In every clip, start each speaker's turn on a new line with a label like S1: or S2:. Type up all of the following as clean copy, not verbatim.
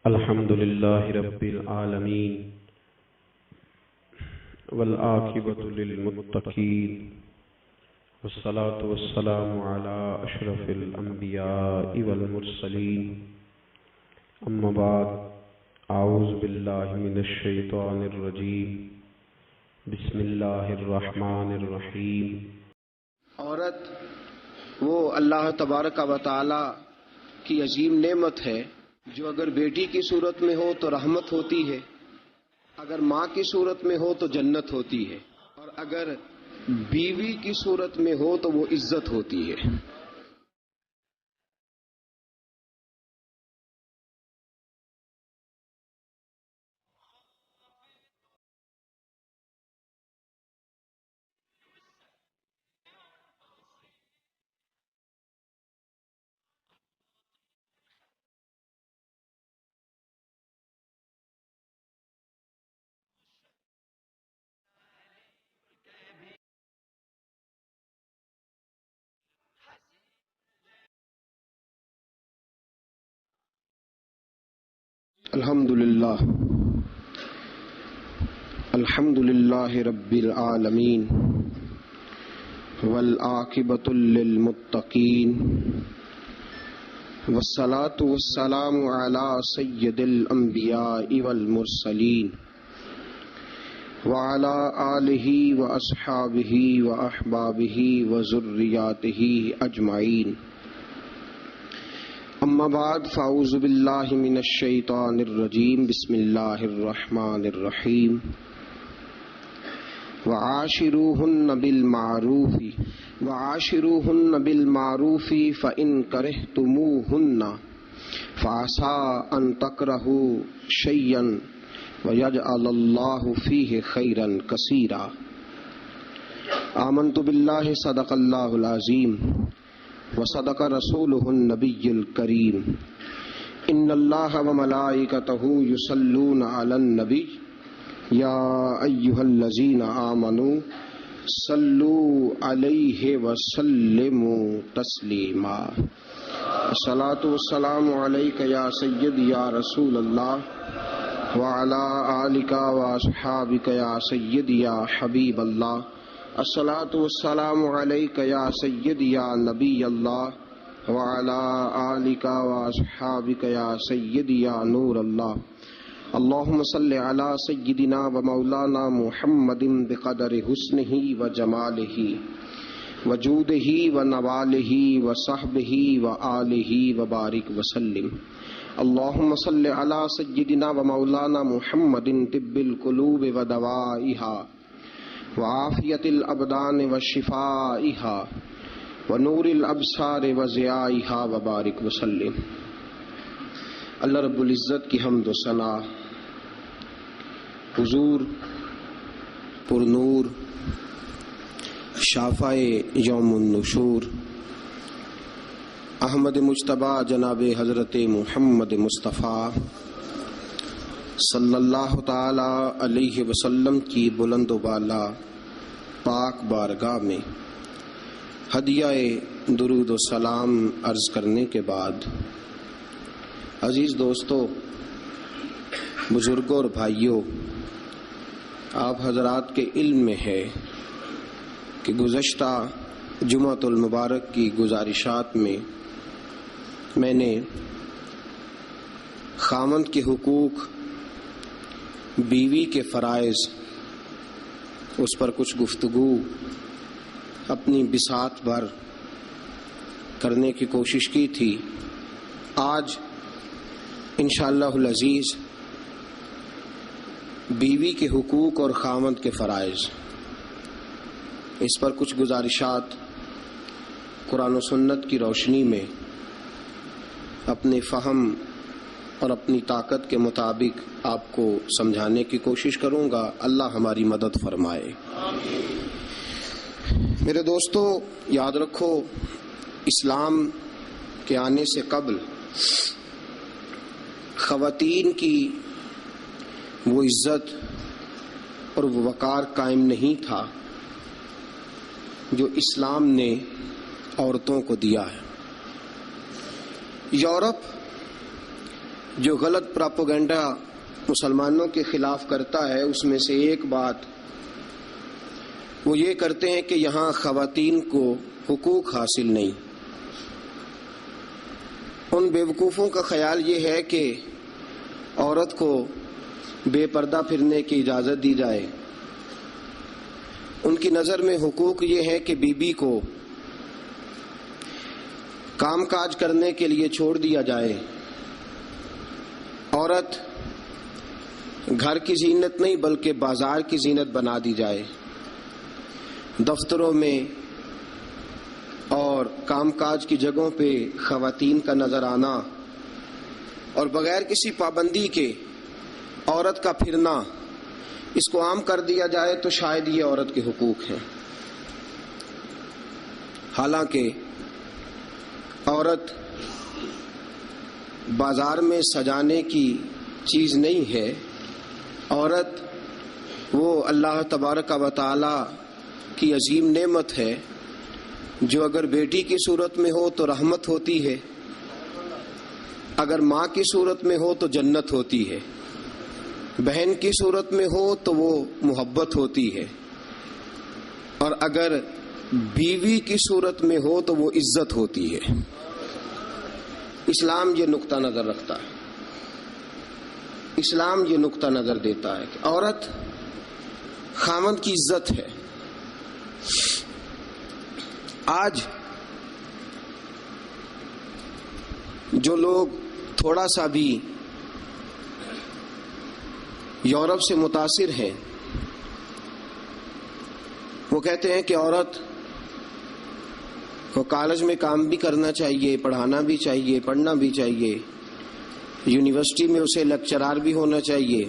S1: الحمد لله رب العالمين والعاقبة للمتقين والصلاة والسلام على أشرف الأنبياء والمرسلين أما بعد أعوذ بالله من الشيطان الرجيم بسم الله الرحمن الرحيم۔
S2: عورت وہ اللہ تبارک و تعالی کی عظیم نعمت ہے جو اگر بیٹی کی صورت میں ہو تو رحمت ہوتی ہے، اگر ماں کی صورت میں ہو تو جنت ہوتی ہے، اور اگر بیوی کی صورت میں ہو تو وہ عزت ہوتی ہے۔ الحمد للہ رب العالمین والعاقبۃ للمتقین والصلاة والسلام علی سید الانبیاء والمرسلین وعلی آلہ واصحابہ واحبابہ وذریاتہ اجمعین۔ اما بعد فاعوذ باللہ من الشیطان الرجیم بسم اللہ الرحمن الرحیم۔ وعاشروہن بالمعروف فإن کرہتموہن فعسى ان تکرہوا شیئا ویجعل اللہ فیہ خیرا کثیرا۔ آمنت باللہ صدق اللہ العظیم وصدق رسولہ النبی الکریم۔ ان اللہ وملائکتہ یصلون علی النبی یا ایہا الذین آمنوا صلوا علیہ وسلموا تسلیما۔ الصلاۃ والسلام علیک یا سیدی یا رسول اللہ وعلی آلک واصحابک یا سیدی یا حبیب اللہ۔ الصلاۃ والسلام علیک یا سیدی یا نبی اللہ وعلی آلک واصحابک یا سیدی یا نور اللہ۔ اللہم صلی علی سیدنا و مولانا محمد بقدر حسنہ و جمالہ و جودہ و نوالہ و صحبہ و آلہ و بارک وسلم۔ اللہم صلی علی سیدنا و مولانا محمد طب القلوب و دوائہا وعافیت الابدان وشفائها ونور الابصار وضیائها وبارک وسلم۔ اللہ رب العزت کی حمد و ثنا حضور پر نور شافع یوم النشور احمد مجتبی جناب حضرت محمد مصطفیٰ صلی اللہ تعالی علیہ وسلم کی بلند و بالا پاک بارگاہ میں ہدیہ درود و سلام عرض کرنے کے بعد، عزیز دوستو، بزرگوں اور بھائیوں، آپ حضرات کے علم میں ہے کہ گزشتہ جمعۃ المبارک کی گزارشات میں میں نے خاوند کے حقوق، بیوی کے فرائض، اس پر کچھ گفتگو اپنی بساط بھر کرنے کی کوشش کی تھی۔ آج انشاءاللہ العزیز بیوی کے حقوق اور خاوند کے فرائض، اس پر کچھ گزارشات قرآن و سنت کی روشنی میں اپنے فہم اور اپنی طاقت کے مطابق آپ کو سمجھانے کی کوشش کروں گا۔ اللہ ہماری مدد فرمائے۔ میرے دوستو، یاد رکھو، اسلام کے آنے سے قبل خواتین کی وہ عزت اور وہ وقار قائم نہیں تھا جو اسلام نے عورتوں کو دیا ہے۔ یورپ جو غلط پراپوگنڈا مسلمانوں کے خلاف کرتا ہے اس میں سے ایک بات وہ یہ کرتے ہیں کہ یہاں خواتین کو حقوق حاصل نہیں۔ ان بیوقوفوں کا خیال یہ ہے کہ عورت کو بے پردہ پھرنے کی اجازت دی جائے۔ ان کی نظر میں حقوق یہ ہے کہ بیوی کو کام کاج کرنے کے لیے چھوڑ دیا جائے۔ عورت گھر کی زینت نہیں بلکہ بازار کی زینت بنا دی جائے۔ دفتروں میں اور کام کاج کی جگہوں پہ خواتین کا نظر آنا اور بغیر کسی پابندی کے عورت کا پھرنا، اس کو عام کر دیا جائے تو شاید یہ عورت کے حقوق ہیں۔ حالانکہ عورت بازار میں سجانے کی چیز نہیں ہے۔ عورت وہ اللہ تبارک و تعالی کی عظیم نعمت ہے جو اگر بیٹی کی صورت میں ہو تو رحمت ہوتی ہے، اگر ماں کی صورت میں ہو تو جنت ہوتی ہے، بہن کی صورت میں ہو تو وہ محبت ہوتی ہے، اور اگر بیوی کی صورت میں ہو تو وہ عزت ہوتی ہے۔ اسلام یہ نقطہ نظر رکھتا ہے، اسلام یہ نقطہ نظر دیتا ہے کہ عورت خاوند کی عزت ہے۔ آج جو لوگ تھوڑا سا بھی یورپ سے متاثر ہیں وہ کہتے ہیں کہ عورت کو کالج میں کام بھی کرنا چاہیے، پڑھانا بھی چاہیے، پڑھنا بھی چاہیے، یونیورسٹی میں اسے لیکچرار بھی ہونا چاہیے،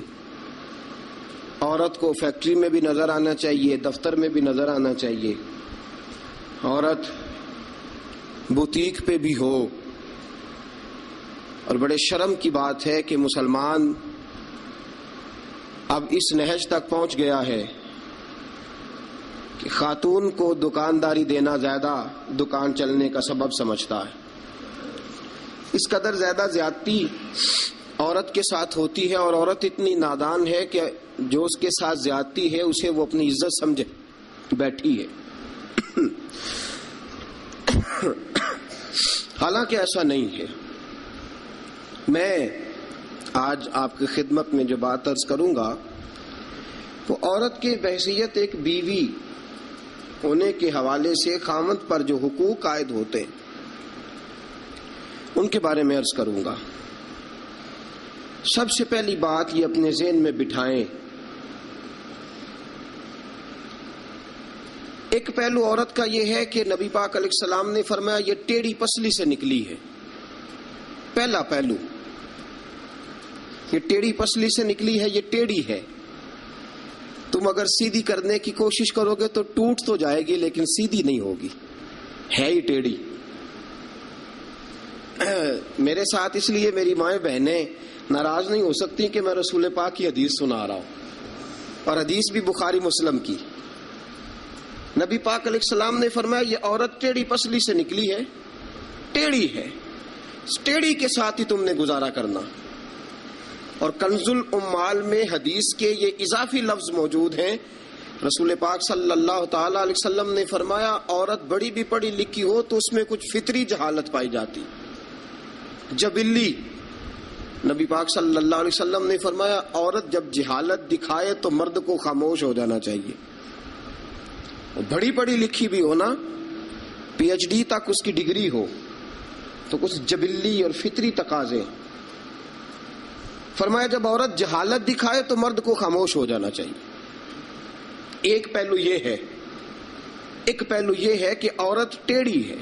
S2: عورت کو فیکٹری میں بھی نظر آنا چاہیے، دفتر میں بھی نظر آنا چاہیے، عورت بوتیک پہ بھی ہو۔ اور بڑے شرم کی بات ہے کہ مسلمان اب اس نہج تک پہنچ گیا ہے کہ خاتون کو دکانداری دینا زیادہ دکان چلنے کا سبب سمجھتا ہے۔ اس قدر زیادہ زیادتی عورت کے ساتھ ہوتی ہے، اور عورت اتنی نادان ہے کہ جو اس کے ساتھ زیادتی ہے اسے وہ اپنی عزت سمجھے بیٹھی ہے۔ حالانکہ ایسا نہیں ہے۔ میں آج آپ کی خدمت میں جو بات عرض کروں گا وہ عورت کی بحیثیت ایک بیوی ہونے کے حوالے سے خاوند پر جو حقوق عائد ہوتے ہیں ان کے بارے میں عرض کروں گا۔ سب سے پہلی بات یہ اپنے ذہن میں بٹھائیں، ایک پہلو عورت کا یہ ہے کہ نبی پاک علیہ السلام نے فرمایا یہ ٹیڑھی پسلی سے نکلی ہے۔ پہلا پہلو یہ ٹیڑھی پسلی سے نکلی ہے، یہ ٹیڑھی ہے۔ تم اگر سیدھی کرنے کی کوشش کرو گے تو ٹوٹ تو جائے گی لیکن سیدھی نہیں ہوگی، ہے ہی ٹیڑھی۔ میرے ساتھ اس لیے میری مائیں بہنیں ناراض نہیں ہو سکتی کہ میں رسول پاک کی حدیث سنا رہا ہوں، اور حدیث بھی بخاری مسلم کی۔ نبی پاک علیہ السلام نے فرمایا یہ عورت ٹیڑھی پسلی سے نکلی ہے، ٹیڑھی ہے، اس ٹیڑھی کے ساتھ ہی تم نے گزارا کرنا۔ اور کنز الاموال میں حدیث کے یہ اضافی لفظ موجود ہیں۔ رسول پاک صلی اللہ تعالی علیہ وسلم نے فرمایا عورت بڑی بھی پڑھی لکھی ہو تو اس میں کچھ فطری جہالت پائی جاتی، جبلی۔ نبی پاک صلی اللہ علیہ وسلم نے فرمایا عورت جب جہالت دکھائے تو مرد کو خاموش ہو جانا چاہیے۔ بڑی پڑھی لکھی بھی ہونا، پی ایچ ڈی تک اس کی ڈگری ہو، تو کچھ جبلی اور فطری تقاضے۔ فرمایا جب عورت جہالت دکھائے تو مرد کو خاموش ہو جانا چاہیے۔ ایک پہلو یہ ہے، ایک پہلو یہ ہے کہ عورت ٹیڑھی ہے۔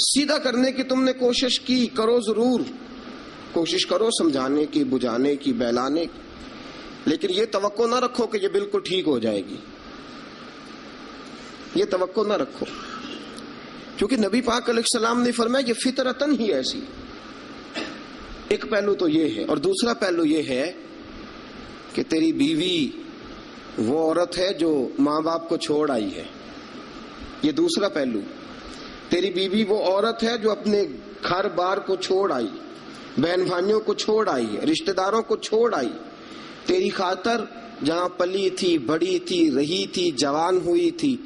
S2: سیدھا کرنے کی تم نے کوشش کی، کرو ضرور، کوشش کرو سمجھانے کی، بجھانے کی، بہلانے کی، لیکن یہ توقع نہ رکھو کہ یہ بالکل ٹھیک ہو جائے گی، یہ توقع نہ رکھو، کیونکہ نبی پاک علیہ السلام نے فرمایا یہ فطرتاً ہی ایسی۔ ایک پہلو تو یہ ہے، اور دوسرا پہلو یہ ہے کہ تیری بیوی وہ عورت ہے جو ماں باپ کو چھوڑ آئی ہے، یہ دوسرا پہلو۔ تیری بیوی وہ عورت ہے جو اپنے گھر بار کو چھوڑ آئی، بہن بھائیوں کو چھوڑ آئی, رشتہ داروں کو چھوڑ آئی, تیری خاطر جہاں پلی تھی, بڑی تھی, رہی تھی, جوان ہوئی تھی,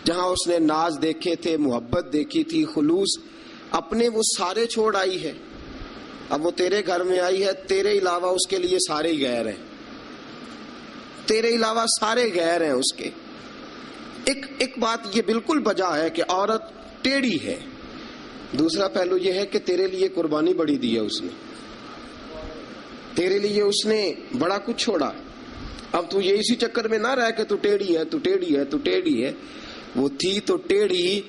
S2: جہاں اس نے ناز دیکھے تھے, محبت دیکھی تھی, خلوص, اپنے وہ سارے چھوڑ آئی ہے. اب وہ تیرے گھر میں آئی ہے, تیرے علاوہ اس کے لیے سارے غیر ہیں, تیرے علاوہ سارے غیر ہیں اس کے. ایک بات یہ بالکل بجا ہے کہ عورت ٹیڑھی ہے. دوسرا پہلو یہ ہے کہ تیرے لیے قربانی بڑی دی ہے اس نے, تیرے لیے اس نے بڑا کچھ چھوڑا. اب تو یہ اسی چکر میں نہ رہ کہ تو ٹیڑھی ہے, تو ٹیڑھی ہے, تو ٹیڑھی ہے. وہ تھی تو ٹیڑھی,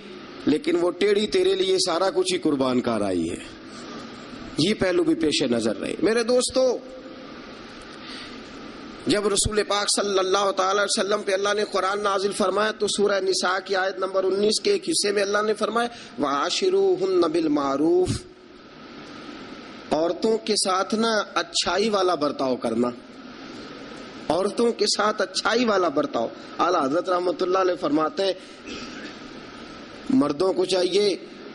S2: لیکن وہ ٹیڑھی تیرے لیے سارا کچھ ہی قربان کر آئی ہے. یہ پہلو بھی پیش نظر رہے. میرے دوستو, جب رسول پاک صلی اللہ تعالی علیہ وسلم پہ اللہ نے قرآن نازل فرمایا تو سورہ نساء کی آیت نمبر 19 کے ایک حصے میں اللہ نے فرمایا وَعَاشِرُوهُنَّ بِالْمَعْرُوفِ, عورتوں کے ساتھ نا اچھائی والا برتاؤ کرنا, عورتوں کے ساتھ اچھائی والا برتاؤ. اعلیٰ حضرت رحمۃ اللہ علیہ فرماتے ہیں مردوں کو چاہیے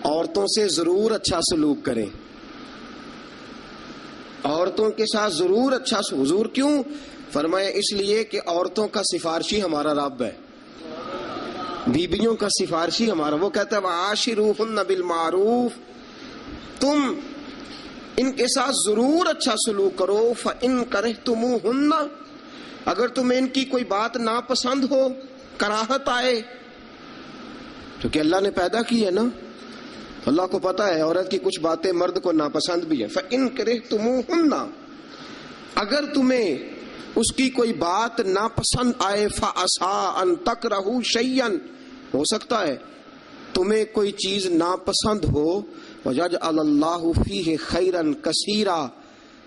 S2: عورتوں سے ضرور اچھا سلوک کریں, عورتوں کے ساتھ ضرور اچھا سلوک. حضور کیوں فرمایا؟ اس لیے کہ عورتوں کا سفارشی ہمارا رب ہے, بیبیوں کا سفارشی ہمارا. وہ کہتا ہے وَعَاشِرُوهُنَّ بِالْمَعْرُوفِ, تم ان کے ساتھ ضرور اچھا سلوک کرو. فَإِن كَرِهْتُمُوهُنَّ, اگر تمہیں ان کی کوئی بات ناپسند ہو, کراہت آئے, کیونکہ اللہ نے پیدا کی ہے نا, اللہ کو پتا ہے عورت کی کچھ باتیں مرد کو ناپسند بھی ہے. فَإِن كَرِهْتُمُوهُنَّ, اگر تمہیں اس کی کوئی بات ناپسند آئے, فَعَسَىٰ أَن تَكْرَهُوا شَيْئًا, ہو سکتا ہے تمہیں کوئی چیز ناپسند ہو, وَيَجْعَلَ اللَّهُ فِيهِ خَيْرًا كَثِيرًا,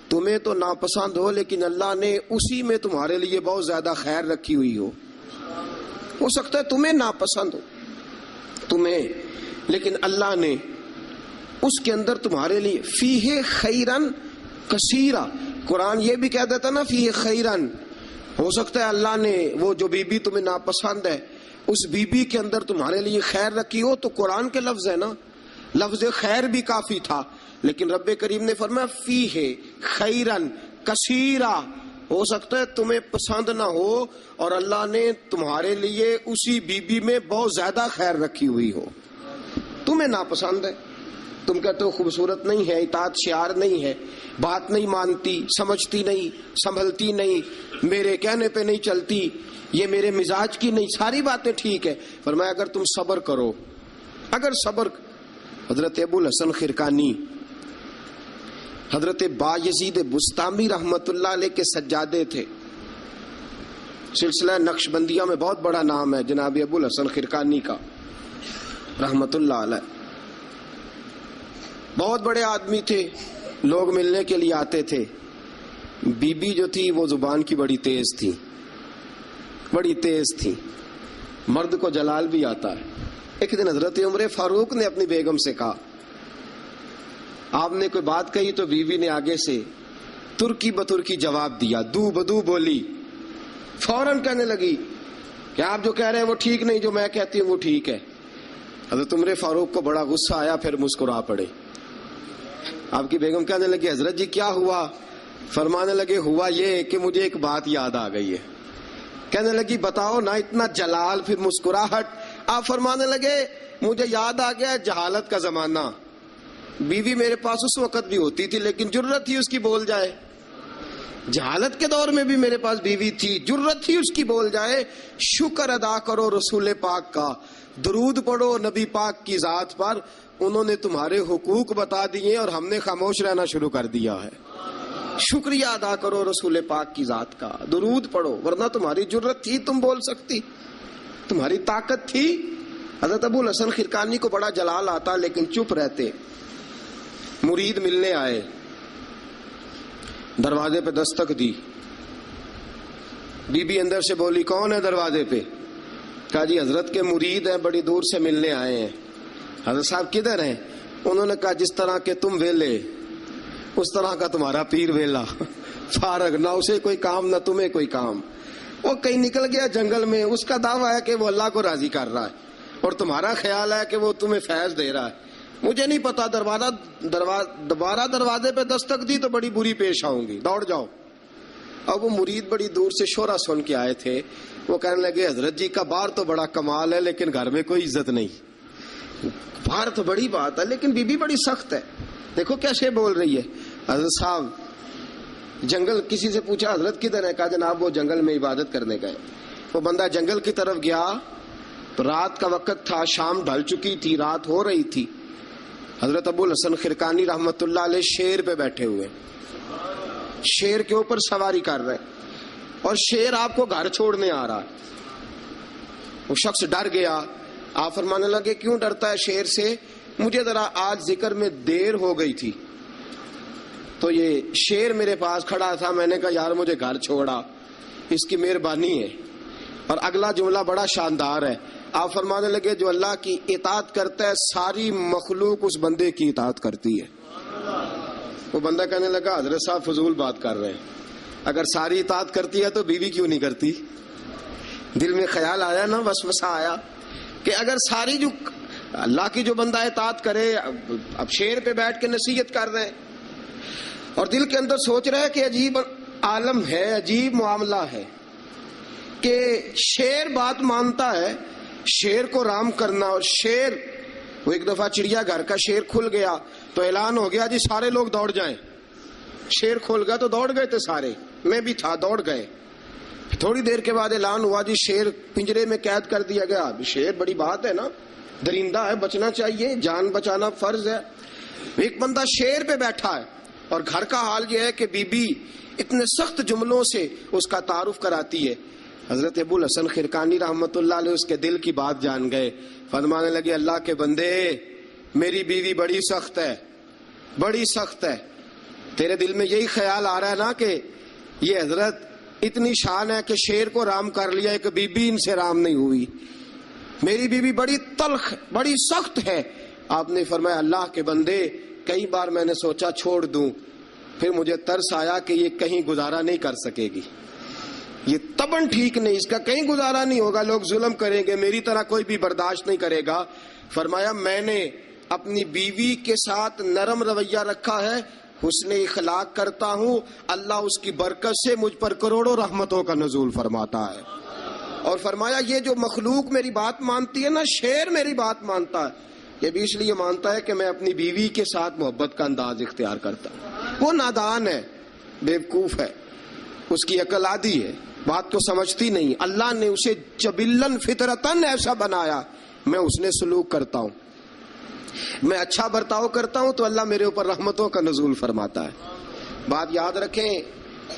S2: تمہیں تو ناپسند ہو لیکن اللہ نے اسی میں تمہارے لیے بہت زیادہ خیر رکھی ہوئی ہو سکتا ہے تمہیں ناپسند ہو تمہیں, لیکن اللہ نے اس کے اندر تمہارے لیے فیہ خیرن کثیرا. قرآن یہ بھی کہہ دیتا نا فیہ خیرن, ہو سکتا ہے اللہ نے وہ جو بی بی تمہیں ناپسند ہے اس بی بی کے اندر تمہارے لیے خیر رکھی ہو. تو قرآن کے لفظ ہے نا, لفظ خیر بھی کافی تھا, لیکن رب کریم نے فرمایا فیہ خیرن کثیرا, ہو سکتا ہے تمہیں پسند نہ ہو اور اللہ نے تمہارے لیے اسی بی بی میں بہت زیادہ خیر رکھی ہوئی ہو. تمہیں ناپسند ہے, تم کہتے ہو خوبصورت نہیں ہے, اطاعت شعار نہیں ہے, بات نہیں مانتی, سمجھتی نہیں, سنبھلتی نہیں, میرے کہنے پہ نہیں چلتی, یہ میرے مزاج کی نہیں, ساری باتیں ٹھیک ہے. فرمایا اگر تم صبر کرو, اگر صبر. حضرت ابو الحسن خرقانی, حضرت بایزید بستامی رحمت اللہ علیہ کے سجادے تھے. سلسلہ نقشبندیہ میں بہت بڑا نام ہے جناب ابو الحسن خرقانی کا رحمت اللہ علیہ. بہت بڑے آدمی تھے, لوگ ملنے کے لیے آتے تھے. بی بی جو تھی وہ زبان کی بڑی تیز تھی, بڑی تیز تھی, مرد کو جلال بھی آتا ہے. ایک دن حضرت عمر فاروق نے اپنی بیگم سے کہا, آپ نے کوئی بات کہی تو بیوی نے آگے سے ترکی بترکی جواب دیا, دو بدو بولی, فوراً کہنے لگی کہ آپ جو کہہ رہے ہیں وہ ٹھیک نہیں, جو میں کہتی ہوں وہ ٹھیک ہے. حضرت عمر فاروق کو بڑا غصہ آیا, پھر مسکرا پڑے. آپ کی بیگم کہنے لگی حضرت جی کیا ہوا؟ فرمانے لگے ہوا یہ کہ مجھے ایک بات یاد آ گئی ہے. کہنے لگی بتاؤ نا, اتنا جلال پھر مسکراہٹ. آپ فرمانے لگے مجھے یاد آ گیا جہالت کا زمانہ, بیوی میرے پاس اس وقت بھی ہوتی تھی لیکن جرت تھی اس کی بول جائے. جہالت کے دور میں بھی میرے پاس بیوی تھی, جرت تھی اس کی بول جائے. شکر ادا کرو رسول پاک کا, درود پڑھو نبی پاک کی ذات پر, انہوں نے تمہارے حقوق بتا دیے اور ہم نے خاموش رہنا شروع کر دیا ہے. شکریہ ادا کرو رسول پاک کی ذات کا, درود پڑھو, ورنہ تمہاری جرت تھی تم بول سکتی, تمہاری طاقت تھی. حضرت ابو الحسن خرقانی کو بڑا جلال آتا لیکن چپ رہتے. مرید ملنے آئے, دروازے پہ دستک دی, بی بی اندر سے بولی کون ہے دروازے پہ؟ کہا جی حضرت کے مرید ہیں, بڑی دور سے ملنے آئے ہیں. حضرت صاحب کدھر ہیں؟ انہوں نے کہا جس طرح کے تم ویلے اس طرح کا تمہارا پیر ویلا, فارغ, نہ اسے کوئی کام نہ تمہیں کوئی کام. وہ کہیں نکل گیا جنگل میں, اس کا دعویٰ ہے کہ وہ اللہ کو راضی کر رہا ہے اور تمہارا خیال ہے کہ وہ تمہیں فیض دے رہا ہے. مجھے نہیں پتا دوبارہ دروازے پہ دستک دی تو بڑی بری پیش آؤں گی، دوڑ جاؤ۔ اب وہ مرید بڑی دور سے شورا سن کے آئے تھے، وہ کہنے لگے حضرت جی کا باہر تو بڑا کمال ہے لیکن گھر میں کوئی عزت نہیں۔ باہر تو بڑی بات ہے لیکن بی بی بڑی سخت ہے، دیکھو کیسے بول رہی ہے۔ حضرت صاحب جنگل، کسی سے پوچھا حضرت کدھر ہے؟ کہا جناب وہ جنگل میں عبادت کرنے گئے۔ وہ بندہ جنگل کی طرف گیا تو رات کا وقت تھا، شام ڈھل چکی تھی، رات ہو رہی تھی۔ حضرت ابو الحسن خرقانی رحمت اللہ علیہ شیر پہ بیٹھے ہوئے، شیر کے اوپر سواری کر رہے اور شیر آپ کو گھر چھوڑنے آ رہا۔ وہ شخص ڈر گیا، آپ فرمانے لگے کیوں ڈرتا ہے شیر سے؟ مجھے ذرا آج ذکر میں دیر ہو گئی تھی تو یہ شیر میرے پاس کھڑا تھا، میں نے کہا یار مجھے گھر چھوڑا، اس کی مہربانی ہے۔ اور اگلا جملہ بڑا شاندار ہے، آپ فرمانے لگے جو اللہ کی اطاعت کرتا ہے ساری مخلوق اس بندے کی اطاعت کرتی ہے۔ وہ بندہ کہنے لگا حضرت صاحب فضول بات کر رہے ہیں، اگر ساری اطاعت کرتی ہے تو بیوی کیوں نہیں کرتی؟ دل میں خیال آیا نا، وسوسہ آیا کہ اگر ساری جو اللہ کی جو بندہ اطاعت کرے، اب شیر پہ بیٹھ کے نصیحت کر رہے ہیں اور دل کے اندر سوچ رہے ہیں کہ عجیب عالم ہے، عجیب معاملہ ہے کہ شیر بات مانتا ہے، شیر کو رام کرنا۔ اور شیر، وہ ایک دفعہ چڑیا گھر کا شیر کھل گیا تو اعلان ہو گیا جی سارے لوگ دوڑ جائیں۔ شیر کھول گیا تو دوڑ گئے تھے سارے، میں بھی تھا، دوڑ گئے۔ تھوڑی دیر کے بعد اعلان ہوا جی شیر پنجرے میں قید کر دیا گیا۔ شیر بڑی بات ہے نا، درندہ ہے، بچنا چاہیے، جان بچانا فرض ہے۔ ایک بندہ شیر پہ بیٹھا ہے اور گھر کا حال یہ ہے کہ بی بی اتنے سخت جملوں سے اس کا تعارف کراتی ہے۔ حضرت ابو الحسن خرقانی رحمت اللہ علیہ اس کے دل کی بات جان گئے، فرمانے لگے اللہ کے بندے میری بیوی بڑی سخت ہے، بڑی سخت ہے۔ تیرے دل میں یہی خیال آ رہا ہے نا کہ یہ حضرت اتنی شان ہے کہ شیر کو رام کر لیا، ایک بی بی ان سے رام نہیں ہوئی۔ میری بیوی بڑی تلخ، بڑی سخت ہے۔ آپ نے فرمایا اللہ کے بندے کئی بار میں نے سوچا چھوڑ دوں، پھر مجھے ترس آیا کہ یہ کہیں گزارا نہیں کر سکے گی، یہ تبن ٹھیک نہیں، اس کا کہیں گزارا نہیں ہوگا، لوگ ظلم کریں گے، میری طرح کوئی بھی برداشت نہیں کرے گا۔ فرمایا میں نے اپنی بیوی کے ساتھ نرم رویہ رکھا ہے، حسن اخلاق کرتا ہوں، اللہ اس کی برکت سے مجھ پر کروڑوں رحمتوں کا نزول فرماتا ہے۔ اور فرمایا یہ جو مخلوق میری بات مانتی ہے نا، شیر میری بات مانتا ہے، یہ بھی اس لیے مانتا ہے کہ میں اپنی بیوی کے ساتھ محبت کا انداز اختیار کرتا ہوں۔ وہ نادان ہے، بیوقوف ہے، اس کی عقل آدھی ہے، بات کو سمجھتی نہیں۔ اللہ نے اسے جبلن فطرتن ایسا بنایا، میں اس نے سلوک کرتا ہوں، میں اچھا برتاؤ کرتا ہوں تو اللہ میرے اوپر رحمتوں کا نزول فرماتا ہے۔ بات یاد رکھیں،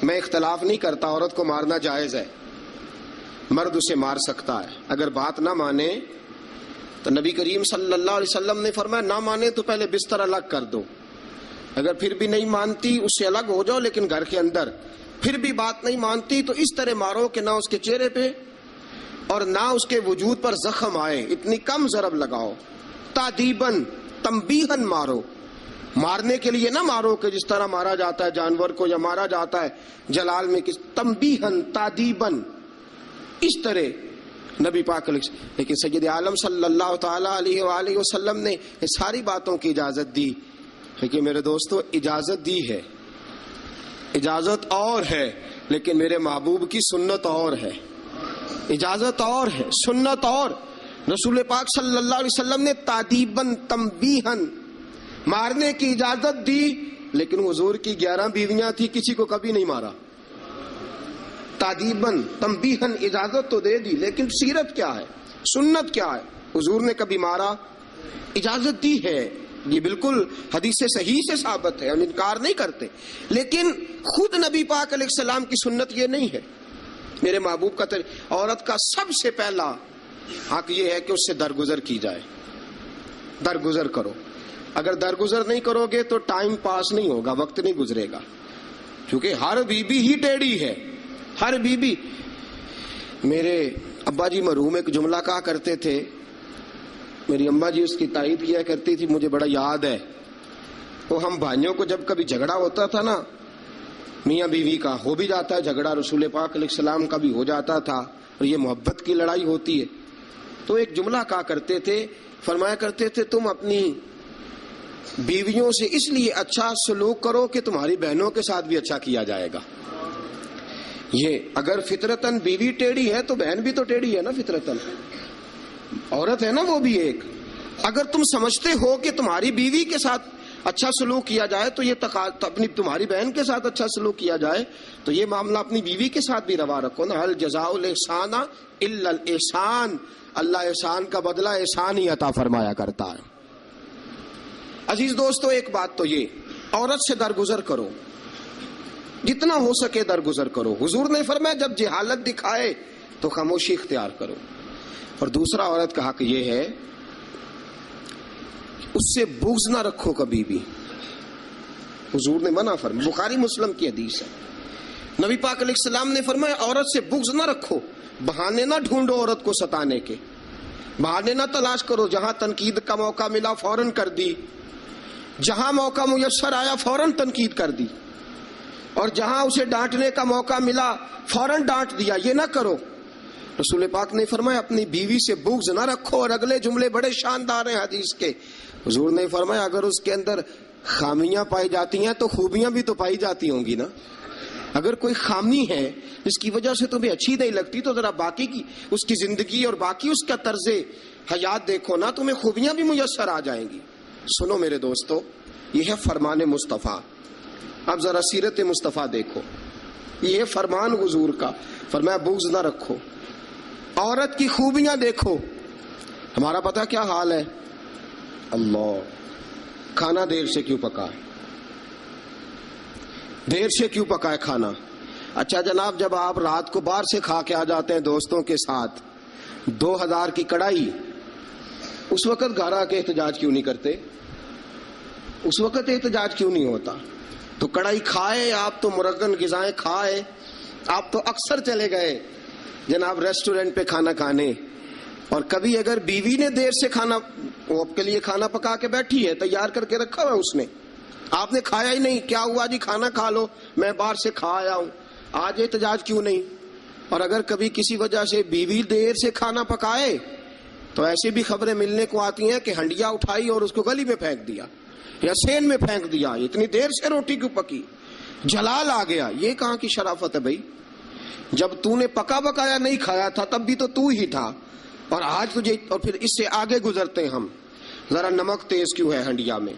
S2: میں اختلاف نہیں کرتا، عورت کو مارنا جائز ہے، مرد اسے مار سکتا ہے۔ اگر بات نہ مانے تو نبی کریم صلی اللہ علیہ وسلم نے فرمایا نہ مانے تو پہلے بستر الگ کر دو، اگر پھر بھی نہیں مانتی اس سے الگ ہو جاؤ، لیکن گھر کے اندر پھر بھی بات نہیں مانتی تو اس طرح مارو کہ نہ اس کے چہرے پہ اور نہ اس کے وجود پر زخم آئے، اتنی کم ضرب لگاؤ، تادیباً تنبیہاً مارو، مارنے کے لیے نہ مارو کہ جس طرح مارا جاتا ہے جانور کو یا مارا جاتا ہے جلال میں، تنبیہاً تادیباً، اس طرح نبی پاک علیہ۔ لیکن سید عالم صلی اللہ تعالی علیہ وآلہ وسلم نے یہ ساری باتوں کی اجازت دی، لیکن میرے دوستو اجازت دی ہے، اجازت اور ہے، لیکن میرے محبوب کی سنت اور ہے، اجازت اور ہے، سنت اور۔ رسول پاک صلی اللہ علیہ وسلم نے تادیباً تنبیہاً مارنے کی اجازت دی، لیکن حضور کی 11 بیویاں تھی، کسی کو کبھی نہیں مارا۔ تادیباً تنبیہاً اجازت تو دے دی، لیکن سیرت کیا ہے، سنت کیا ہے؟ حضور نے کبھی مارا؟ اجازت دی ہے، یہ بالکل حدیث صحیح سے ثابت ہے، ہم انکار نہیں کرتے، لیکن خود نبی پاک علیہ السلام کی سنت یہ نہیں ہے۔ میرے محبوب کا عورت کا سب سے پہلا حق یہ ہے کہ اس سے درگزر کی جائے، درگزر کرو۔ اگر درگزر نہیں کرو گے تو ٹائم پاس نہیں ہوگا، وقت نہیں گزرے گا، کیونکہ ہر بی بی ہی ٹیڑھی ہے، ہر بی بی۔ میرے ابا جی مرحوم ایک جملہ کہا کرتے تھے، میری اماں جی اس کی تائید کیا کرتی تھی، مجھے بڑا یاد ہے، وہ ہم بھائیوں کو جب کبھی جھگڑا ہوتا تھا نا، میاں بیوی کا ہو بھی جاتا ہے جھگڑا، رسول پاک علیہ السلام کا بھی ہو جاتا تھا، اور یہ محبت کی لڑائی ہوتی ہے، تو ایک جملہ کہا کرتے تھے، فرمایا کرتے تھے تم اپنی بیویوں سے اس لیے اچھا سلوک کرو کہ تمہاری بہنوں کے ساتھ بھی اچھا کیا جائے گا. یہ اگر فطرتاً بیوی ٹیڑھی ہے تو بہن بھی تو ٹیڑھی ہے نا، فطرتاً عورت ہے نا وہ بھی ایک. اگر تم سمجھتے ہو کہ تمہاری بیوی کے ساتھ اچھا سلوک کیا جائے تو یہ اپنی تمہاری بہن کے ساتھ اچھا سلوک کیا جائے تو یہ معاملہ اپنی بیوی کے ساتھ بھی روا رکھو نا. هل جزاء الاحسان الا الاحسان، اللہ احسان کا بدلہ احسان ہی عطا فرمایا کرتا ہے. عزیز دوستو، ایک بات تو یہ، عورت سے درگزر کرو، جتنا ہو سکے درگزر کرو. حضور نے فرمایا جب جہالت دکھائے تو خاموشی اختیار کرو. اور دوسرا عورت کا حق یہ ہے اس سے بغض نہ رکھو کبھی بھی. حضور نے منع فرمایا، بخاری مسلم کی حدیث ہے. نبی پاک علیہ السلام نے فرمایا عورت سے بغض نہ رکھو، بہانے نہ ڈھونڈو عورت کو ستانے کے، بہانے نہ تلاش کرو. جہاں تنقید کا موقع ملا فوراً کر دی، جہاں موقع میسر آیا فوراً تنقید کر دی، اور جہاں اسے ڈانٹنے کا موقع ملا فوراً ڈانٹ دیا. یہ نہ کرو. رسول پاک نے فرمایا اپنی بیوی سے بغض نہ رکھو. اور اگلے جملے بڑے شاندار ہیں حدیث کے. حضور نے فرمایا اگر اس کے اندر خامیاں پائی جاتی ہیں تو خوبیاں بھی تو پائی جاتی ہوں گی نا. اگر کوئی خامی ہے جس کی وجہ سے تمہیں اچھی نہیں لگتی تو ذرا باقی کی اس کی زندگی اور باقی اس کا طرز حیات دیکھو نا، تمہیں خوبیاں بھی میسر آ جائیں گی. سنو میرے دوستو، یہ ہے فرمان مصطفیٰ. اب ذرا سیرت مصطفیٰ دیکھو، یہ ہے فرمان حضور کا. فرمایا بغض نہ رکھو، عورت کی خوبیاں دیکھو. ہمارا پتہ کیا حال ہے؟ اللہ، کھانا دیر سے کیوں پکا ہے، دیر سے کیوں پکا ہے کھانا. اچھا جناب، جب آپ رات کو باہر سے کھا کے آ جاتے ہیں دوستوں کے ساتھ 2000 کی کڑائی، اس وقت گھر آ کے احتجاج کیوں نہیں کرتے؟ اس وقت احتجاج کیوں نہیں ہوتا؟ تو کڑائی کھائے آپ، تو مرغن غذائیں کھائے آپ، تو اکثر چلے گئے جناب ریسٹورنٹ پہ کھانا کھانے. اور کبھی اگر بیوی نے دیر سے کھانا، وہ آپ کے لیے کھانا پکا کے بیٹھی ہے، تیار کر کے رکھا ہوا اس نے، آپ نے کھایا ہی نہیں، کیا ہوا جی کھانا کھا لو، میں باہر سے کھا آیا ہوں، آج احتجاج کیوں نہیں؟ اور اگر کبھی کسی وجہ سے بیوی دیر سے کھانا پکائے تو ایسی بھی خبریں ملنے کو آتی ہیں کہ ہنڈیا اٹھائی اور اس کو گلی میں پھینک دیا یا سین میں پھینک دیا، اتنی دیر سے روٹی کیوں پکی، جلال آ گیا. یہ کہاں کی شرافت ہے بھائی؟ جب تو نے پکا پکایا نہیں کھایا تھا تب بھی تو ہی تھا، اور آج تجھے. اور پھر اس سے آگے گزرتے ہیں ہم، ذرا نمک تیز کیوں ہے ہنڈیا میں.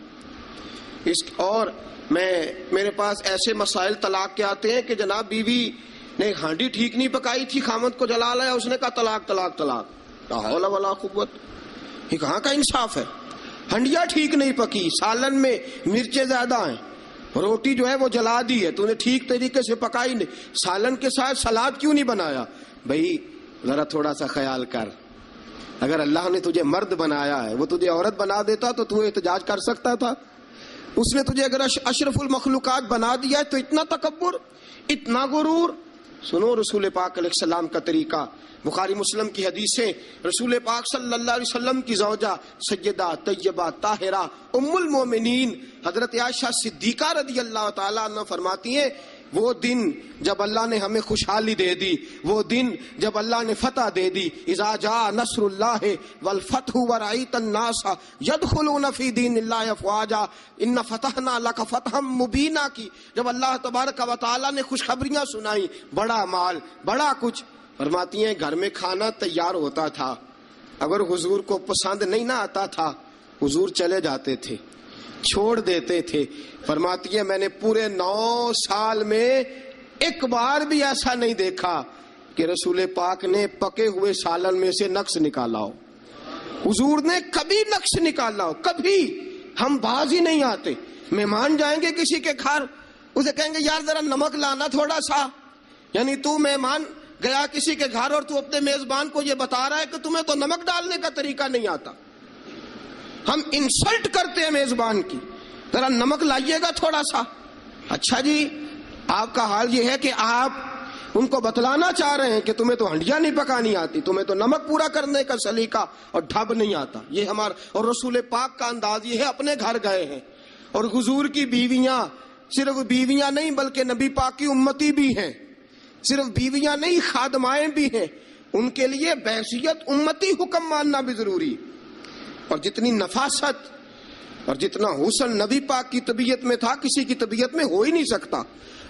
S2: اور میرے پاس ایسے مسائل طلاق کے آتے ہیں کہ جناب بیوی نے ہانڈی ٹھیک نہیں پکائی تھی، خامد کو جلا لایا، اس نے کہا طلاق طلاق طلاق. لا حول ولا قوت، یہ کہاں کا انصاف ہے؟ ہنڈیا ٹھیک نہیں پکی، سالن میں مرچیں زیادہ ہیں، روٹی جو ہے وہ جلا دی ہے، تو نے ٹھیک طریقے سے پکائی نہیں، سالن کے ساتھ سلاد کیوں نہیں بنایا؟ بھائی ذرا تھوڑا سا خیال کر. اگر اللہ نے تجھے مرد بنایا ہے، وہ تجھے عورت بنا دیتا تو احتجاج کر سکتا تھا. اس نے تجھے اگر اشرف المخلوقات بنا دیا ہے تو اتنا تکبر، اتنا غرور. سنو رسول پاک علیہ السلام کا طریقہ، بخاری مسلم کی حدیثیں. رسول پاک صلی اللہ علیہ وسلم کی زوجہ سیدہ طیبہ طاہرہ ام المومنین حضرت عائشہ صدیقہ رضی اللہ تعالیٰ عنہ فرماتی ہیں وہ دن جب اللہ نے ہمیں خوشحالی دے دی، وہ دن جب اللہ نے فتح دے دی، اذا جاء نصر اللہ والفتح ورأیت الناس یدخلون فی دین اللہ افواجا ان فتحنا لک فتحا مبینا کی، جب اللہ تبارک و تعالیٰ نے خوشخبریاں سنائیں، بڑا مال بڑا کچھ. فرماتی ہیں گھر میں کھانا تیار ہوتا تھا، اگر حضور کو پسند نہیں نہ آتا تھا حضور چلے جاتے تھے، چھوڑ دیتے تھے. فرماتی ہیں میں نے پورے 9 سال میں ایک بار بھی ایسا نہیں دیکھا کہ رسول پاک نے پکے ہوئے سالن میں سے نقص نکالا ہو. حضور نے کبھی نقص نکالا ہو، کبھی. ہم باز ہی نہیں آتے. مہمان جائیں گے کسی کے گھر، اسے کہیں گے یار ذرا نمک لانا تھوڑا سا، یعنی تو مہمان گیا کسی کے گھر اور تو اپنے میزبان کو یہ بتا رہا ہے کہ تمہیں تو نمک ڈالنے کا طریقہ نہیں آتا. ہم انسلٹ کرتے ہیں میزبان کی، ذرا نمک لائیے گا تھوڑا سا. اچھا جی، آپ کا حال یہ ہے کہ آپ ان کو بتلانا چاہ رہے ہیں کہ تمہیں تو ہنڈیاں نہیں پکانی آتی، تمہیں تو نمک پورا کرنے کا سلیقہ اور ڈھب نہیں آتا. یہ ہمارا اور رسول پاک کا انداز یہ ہے. اپنے گھر گئے ہیں اور حضور کی بیویاں صرف بیویاں نہیں بلکہ نبی پاک کی امتی بھی ہیں، صرف بیویاں نہیں خادمائیں بھی ہیں. ان کے لیے بحیثیت امتی حکم ماننا بھی ضروری. اور جتنی نفاست اور جتنا حسن نبی پاک کی طبیعت میں تھا کسی کی طبیعت میں ہو ہی نہیں سکتا.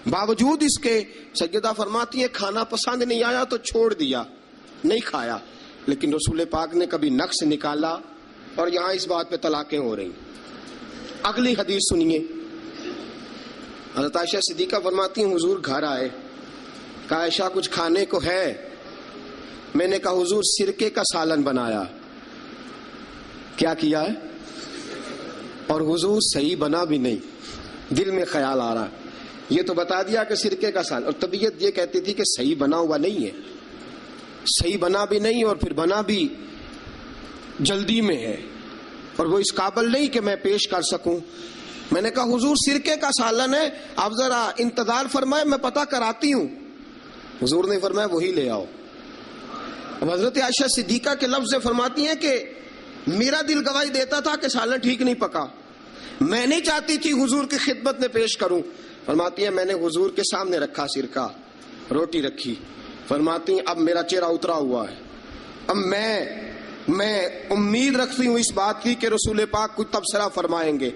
S2: باوجود اس کے سیدہ فرماتی ہیں کھانا پسند نہیں آیا تو چھوڑ دیا, نہیں کھایا. لیکن رسول پاک نے کبھی نقص نکالا, اور یہاں اس بات پہ طلاقیں ہو رہی. اگلی حدیث سنیے. حضرت عائشہ صدیقہ فرماتی ہیں حضور گھر آئے, کہا عائشہ کچھ کھانے کو ہے؟ میں نے کہا حضور سرکے کا سالن بنایا. کیا کیا ہے؟ اور حضور صحیح بنا بھی نہیں. دل میں خیال آ رہا, یہ تو بتا دیا کہ سرکے کا سالن, اور طبیعت یہ کہتی تھی کہ صحیح بنا ہوا نہیں ہے, صحیح بنا بھی نہیں اور پھر بنا بھی جلدی میں ہے, اور وہ اس قابل نہیں کہ میں پیش کر سکوں. میں نے کہا حضور سرکے کا سالن ہے, آپ ذرا انتظار فرمائے میں پتہ کراتی ہوں. حضور نے فرمایا وہی لے آؤ. اب حضرت عائشہ صدیقہ کے لفظ سے فرماتی ہیں کہ میرا دل گواہی دیتا تھا کہ سالن ٹھیک نہیں پکا, میں نہیں چاہتی تھی حضور کی خدمت میں پیش کروں. فرماتی ہیں میں نے حضور کے سامنے رکھا سرکہ, روٹی رکھی. فرماتی ہیں اب میرا چہرہ اترا ہوا ہے, اب میں امید رکھتی ہوں اس بات کی کہ رسول پاک کچھ تبصرہ فرمائیں گے,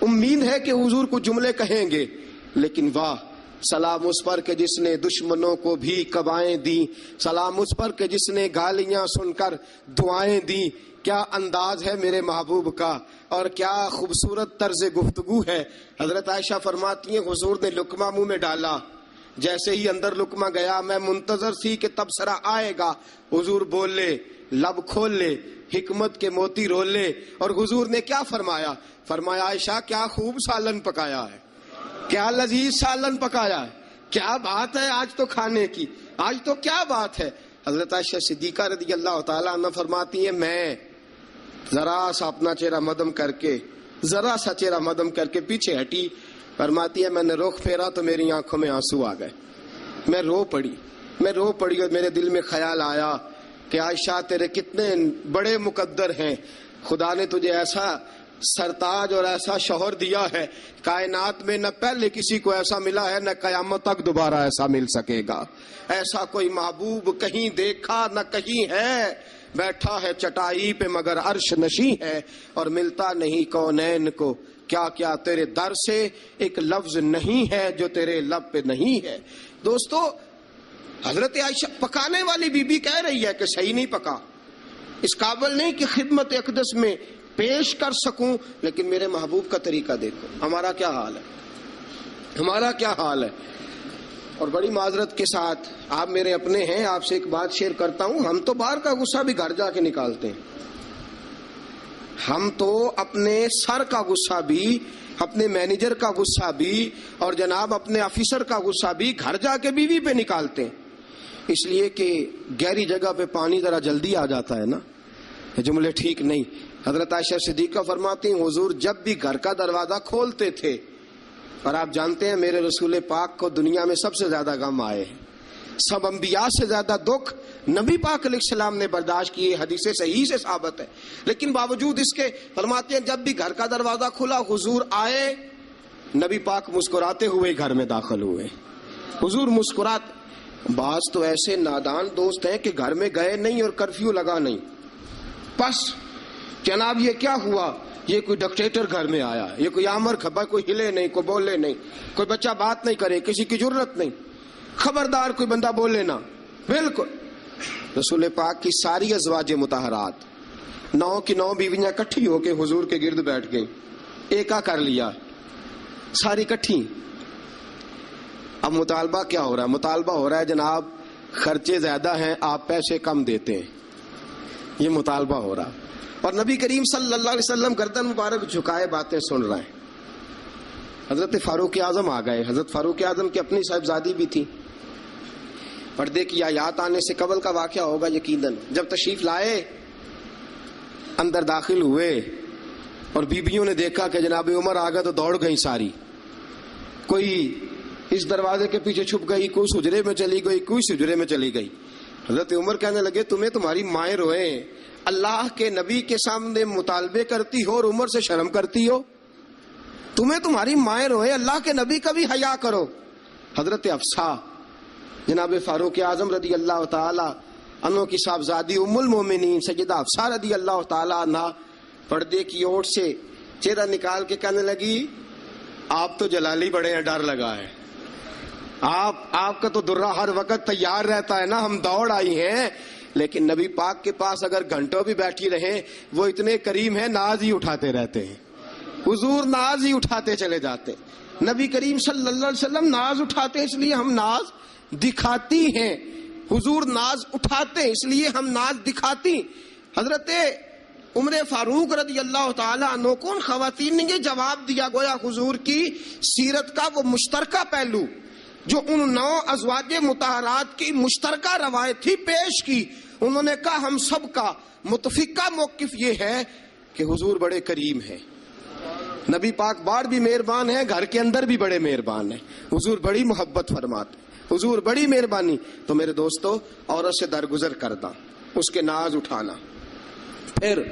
S2: امید ہے کہ حضور کچھ جملے کہیں گے. لیکن واہ, سلام اس پر کہ جس نے دشمنوں کو بھی قبائیں دی, سلام اس پر کہ جس نے گالیاں سن کر دعائیں دی. کیا انداز ہے میرے محبوب کا, اور کیا خوبصورت طرز گفتگو ہے. حضرت عائشہ فرماتی ہیں حضور نے لقمہ منہ میں ڈالا, جیسے ہی اندر لقمہ گیا میں منتظر تھی کہ تبصرہ آئے گا. حضور بول لے, لب کھول لے, حکمت کے موتی رول لے. اور حضور نے کیا فرمایا؟ فرمایا عائشہ کیا خوب سالن پکایا ہے, کیا لذیذ سالن پکایا ہے, کیا بات ہے آج تو کھانے کی, آج تو کیا بات ہے. حضرت عائشہ صدیقہ رضی اللہ تعالیٰ عنہ فرماتی ہیں میں ذرا سا اپنا چہرہ مدم کر کے پیچھے ہٹی. فرماتی ہے میں نے رخ پھیرا تو میری آنکھوں میں آنسو آ گئے, میں رو پڑی اور میرے دل میں خیال آیا کہ عائشہ تیرے کتنے بڑے مقدر ہیں, خدا نے تجھے ایسا سرتاج اور ایسا شوہر دیا ہے, کائنات میں نہ پہلے کسی کو ایسا ملا ہے نہ قیامت تک دوبارہ ایسا مل سکے گا. ایسا کوئی محبوب کہیں دیکھا نہ کہیں ہے, بیٹھا ہے چٹائی پہ مگر عرش نشیں ہے, اور ملتا نہیں کونین کو. کیا کیا تیرے در سے ایک لفظ نہیں ہے جو تیرے لب پہ نہیں ہے. دوستو حضرت عائشہ پکانے والی بی بی کہہ رہی ہے کہ صحیح نہیں پکا, اس قابل نہیں کہ خدمت اقدس میں پیش کر سکوں. لیکن میرے محبوب کا طریقہ دیکھو, ہمارا کیا حال ہے. اور بڑی معذرت کے ساتھ, آپ میرے اپنے ہیں, آپ سے ایک بات شیئر کرتا ہوں. ہم تو باہر کا غصہ بھی گھر جا کے نکالتے ہیں, ہم تو اپنے سر کا غصہ بھی, اپنے مینیجر کا غصہ بھی, اور جناب اپنے آفیسر کا غصہ بھی گھر جا کے بیوی پہ نکالتے ہیں. اس لیے کہ گہری جگہ پہ پانی ذرا جلدی آ جاتا ہے نا, یہ جملے ٹھیک نہیں. حضرت عائشہ صدیقہ فرماتی ہیں حضور جب بھی گھر کا دروازہ کھولتے تھے, اور آپ جانتے ہیں میرے رسول پاک کو دنیا میں سب سے زیادہ غم آئے ہیں, سب انبیاء سے زیادہ دکھ نبی پاک علیہ السلام نے برداشت کیے, حدیث صحیح سے ثابت ہے. لیکن باوجود اس کے فرماتے ہیں جب بھی گھر کا دروازہ کھلا حضور آئے, نبی پاک مسکراتے ہوئے گھر میں داخل ہوئے. حضور مسکرات. بعض تو ایسے نادان دوست ہیں کہ گھر میں گئے نہیں اور کرفیو لگا نہیں, بس جناب یہ کیا ہوا, یہ کوئی ڈکٹیٹر گھر میں آیا, یہ کوئی آمر کھپا, کوئی ہلے نہیں, کوئی بولے نہیں, کوئی بچہ بات نہیں کرے, کسی کی جرت نہیں, خبردار کوئی بندہ بولے نا. بالکل رسول پاک کی ساری ازواج مطہرات 9 کی 9 بیویاں کٹھی ہو کے حضور کے گرد بیٹھ گئیں, ایکا کر لیا ساری کٹھی. اب مطالبہ کیا ہو رہا ہے؟ مطالبہ ہو رہا ہے جناب خرچے زیادہ ہیں, آپ پیسے کم دیتے ہیں, یہ مطالبہ ہو رہا. اور نبی کریم صلی اللہ علیہ وسلم گردن مبارک جھکائے باتیں سن رہے ہیں. حضرت فاروق اعظم آ گئے. حضرت فاروق اعظم کی اپنی صاحبزادی بھی تھی. پردے کی آیات آنے سے قبل کا واقعہ ہوگا یقیناً. جب تشریف لائے اندر داخل ہوئے اور بیبیوں نے دیکھا کہ جناب عمر آ گیا تو دوڑ گئی ساری. کوئی اس دروازے کے پیچھے چھپ گئی, کوئی سجرے میں چلی گئی, کوئی سجرے میں چلی گئی. حضرت عمر کہنے لگے تمہیں تمہاری مائیں روئیں, اللہ کے نبی کے سامنے مطالبے کرتی ہو اور عمر سے شرم کرتی ہو. تمہیں تمہاری مائیں روئیں, اللہ کے نبی کا بھی حیا کرو. حضرت حفصہ جناب فاروق اعظم رضی اللہ تعالی عنہ کی صاحبزادی ام المومنین سیدہ حفصہ رضی اللہ تعالی عنہ پردے کی اوٹ سے چہرہ نکال کے کہنے لگی آپ تو جلالی بڑے ہیں، ڈر لگا ہے، آپ کا تو درہ ہر وقت تیار رہتا ہے نا، ہم دوڑ آئی ہیں۔ لیکن نبی پاک کے پاس اگر گھنٹوں بھی بیٹھی رہیں وہ اتنے کریم ہیں، ناز ہی اٹھاتے رہتے ہیں، حضور ناز ہی اٹھاتے چلے جاتے۔ نبی کریم صلی اللہ علیہ وسلم ناز اٹھاتے اس لیے ہم ناز دکھاتی ہیں، حضور ناز اٹھاتے اس لیے ہم ناز دکھاتی۔ حضرت عمر فاروق رضی اللہ تعالیٰ عنہ کو ان خواتین نے یہ جواب دیا، گویا حضور کی سیرت کا وہ مشترکہ پہلو جو ان 9 ازواج مطہرات کی مشترکہ روایت تھی پیش کی۔ انہوں نے کہا ہم سب کا متفقہ موقف یہ ہے کہ حضور بڑے کریم ہیں، نبی پاک باہر بھی مہربان ہیں، گھر کے اندر بھی بڑے مہربان ہیں، حضور بڑی محبت فرماتے، حضور بڑی مہربانی۔ تو میرے دوستو، عورت سے درگزر کرنا، اس کے ناز اٹھانا۔ پھر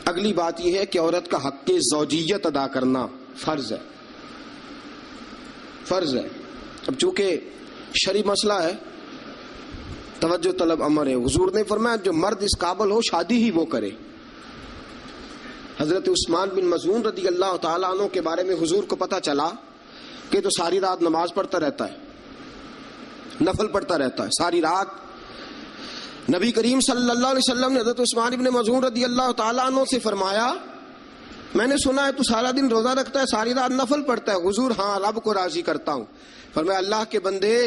S2: اگلی بات یہ ہے کہ عورت کا حق زوجیت ادا کرنا فرض ہے، فرض ہے۔ اب چونکہ شرعی مسئلہ ہے، توجہ طلب امر ہے۔ حضور نے فرمایا جو مرد اس قابل ہو شادی ہی وہ کرے۔ حضرت عثمان بن مظعون رضی اللہ تعالیٰ عنہ کے بارے میں حضور کو پتا چلا کہ تو ساری رات نماز پڑھتا رہتا ہے، نفل پڑھتا رہتا ہے ساری رات۔ نبی کریم صلی اللہ علیہ وسلم نے حضرت عثمان بن مظعون رضی اللہ تعالیٰ عنہ سے فرمایا میں نے سنا ہے تو سارا دن روزہ رکھتا ہے، ساری رات نفل پڑھتا ہے۔ حضور ہاں، رب کو راضی کرتا ہوں۔ فرمایا اللہ کے بندے،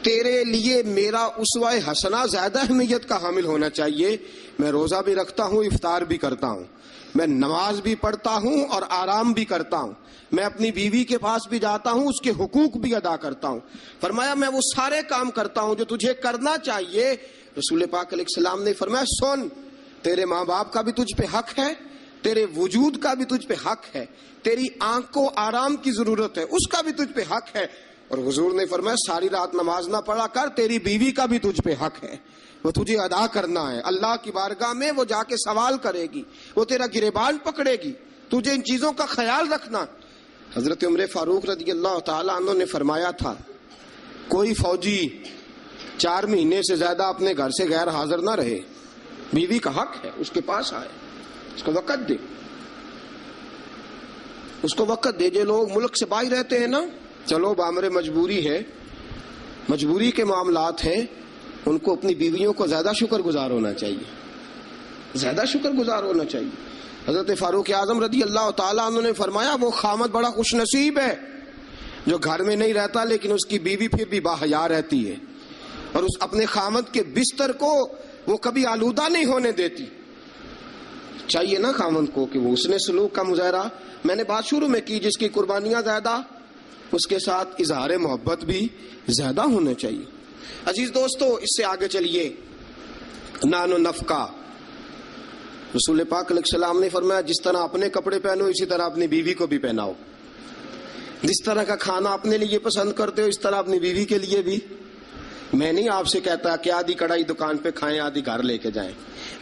S2: تیرے لیے میرا اسوہ حسنہ زیادہ اہمیت کا حامل ہونا چاہیے۔ میں روزہ بھی رکھتا ہوں، افطار بھی کرتا ہوں، میں نماز بھی پڑھتا ہوں اور آرام بھی کرتا ہوں، میں اپنی بیوی کے پاس بھی جاتا ہوں، اس کے حقوق بھی ادا کرتا ہوں۔ فرمایا میں وہ سارے کام کرتا ہوں جو تجھے کرنا چاہیے۔ رسول پاک علیہ السلام نے فرمایا سن، تیرے ماں باپ کا بھی تجھ پہ حق ہے، تیرے وجود کا بھی تجھ پہ حق ہے، تیری آنکھ کو آرام کی ضرورت ہے، اس کا بھی تجھ پہ حق ہے۔ اور حضور نے فرمایا ساری رات نماز نہ پڑھا کر، تیری بیوی کا بھی تجھ پہ حق ہے، وہ تجھے ادا کرنا ہے۔ اللہ کی بارگاہ میں وہ جا کے سوال کرے گی، وہ تیرا گریبان پکڑے گی، تجھے ان چیزوں کا خیال رکھنا۔ حضرت عمر فاروق رضی اللہ تعالیٰ عنہ نے فرمایا تھا کوئی فوجی 4 مہینے سے زیادہ اپنے گھر سے غیر حاضر نہ رہے، بیوی کا حق ہے اس کے پاس آئے، اس کو وقت دے، اس کو وقت دے۔ جو لوگ ملک سے باہر رہتے ہیں نا، چلو بامر مجبوری ہے، مجبوری کے معاملات ہیں، ان کو اپنی بیویوں کو زیادہ شکر گزار ہونا چاہیے، زیادہ شکر گزار ہونا چاہیے۔ حضرت فاروق اعظم رضی اللہ تعالیٰ عنہ نے فرمایا وہ خامد بڑا خوش نصیب ہے جو گھر میں نہیں رہتا لیکن اس کی بیوی پھر بھی باحیا رہتی ہے اور اس اپنے خامد کے بستر کو وہ کبھی آلودہ نہیں ہونے دیتی۔ چاہیے نا خامد کو کہ وہ اس نے سلوک کا مظاہرہ، میں نے بات شروع میں کی، جس کی قربانیاں زیادہ اس کے ساتھ اظہار محبت بھی زیادہ ہونا چاہیے۔ عزیز دوستو، اس سے آگے چلیے، نان و نفقہ۔ رسول پاک علیہ السلام نے فرمایا جس طرح اپنے کپڑے پہنو اسی طرح اپنی بیوی کو بھی پہناؤ، جس طرح کا کھانا اپنے لیے پسند کرتے ہو اس طرح اپنی بیوی کے لیے بھی۔ میں نہیں آپ سے کہتا کہ آدھی کڑھائی دکان پہ کھائیں آدھی گھر لے کے جائیں،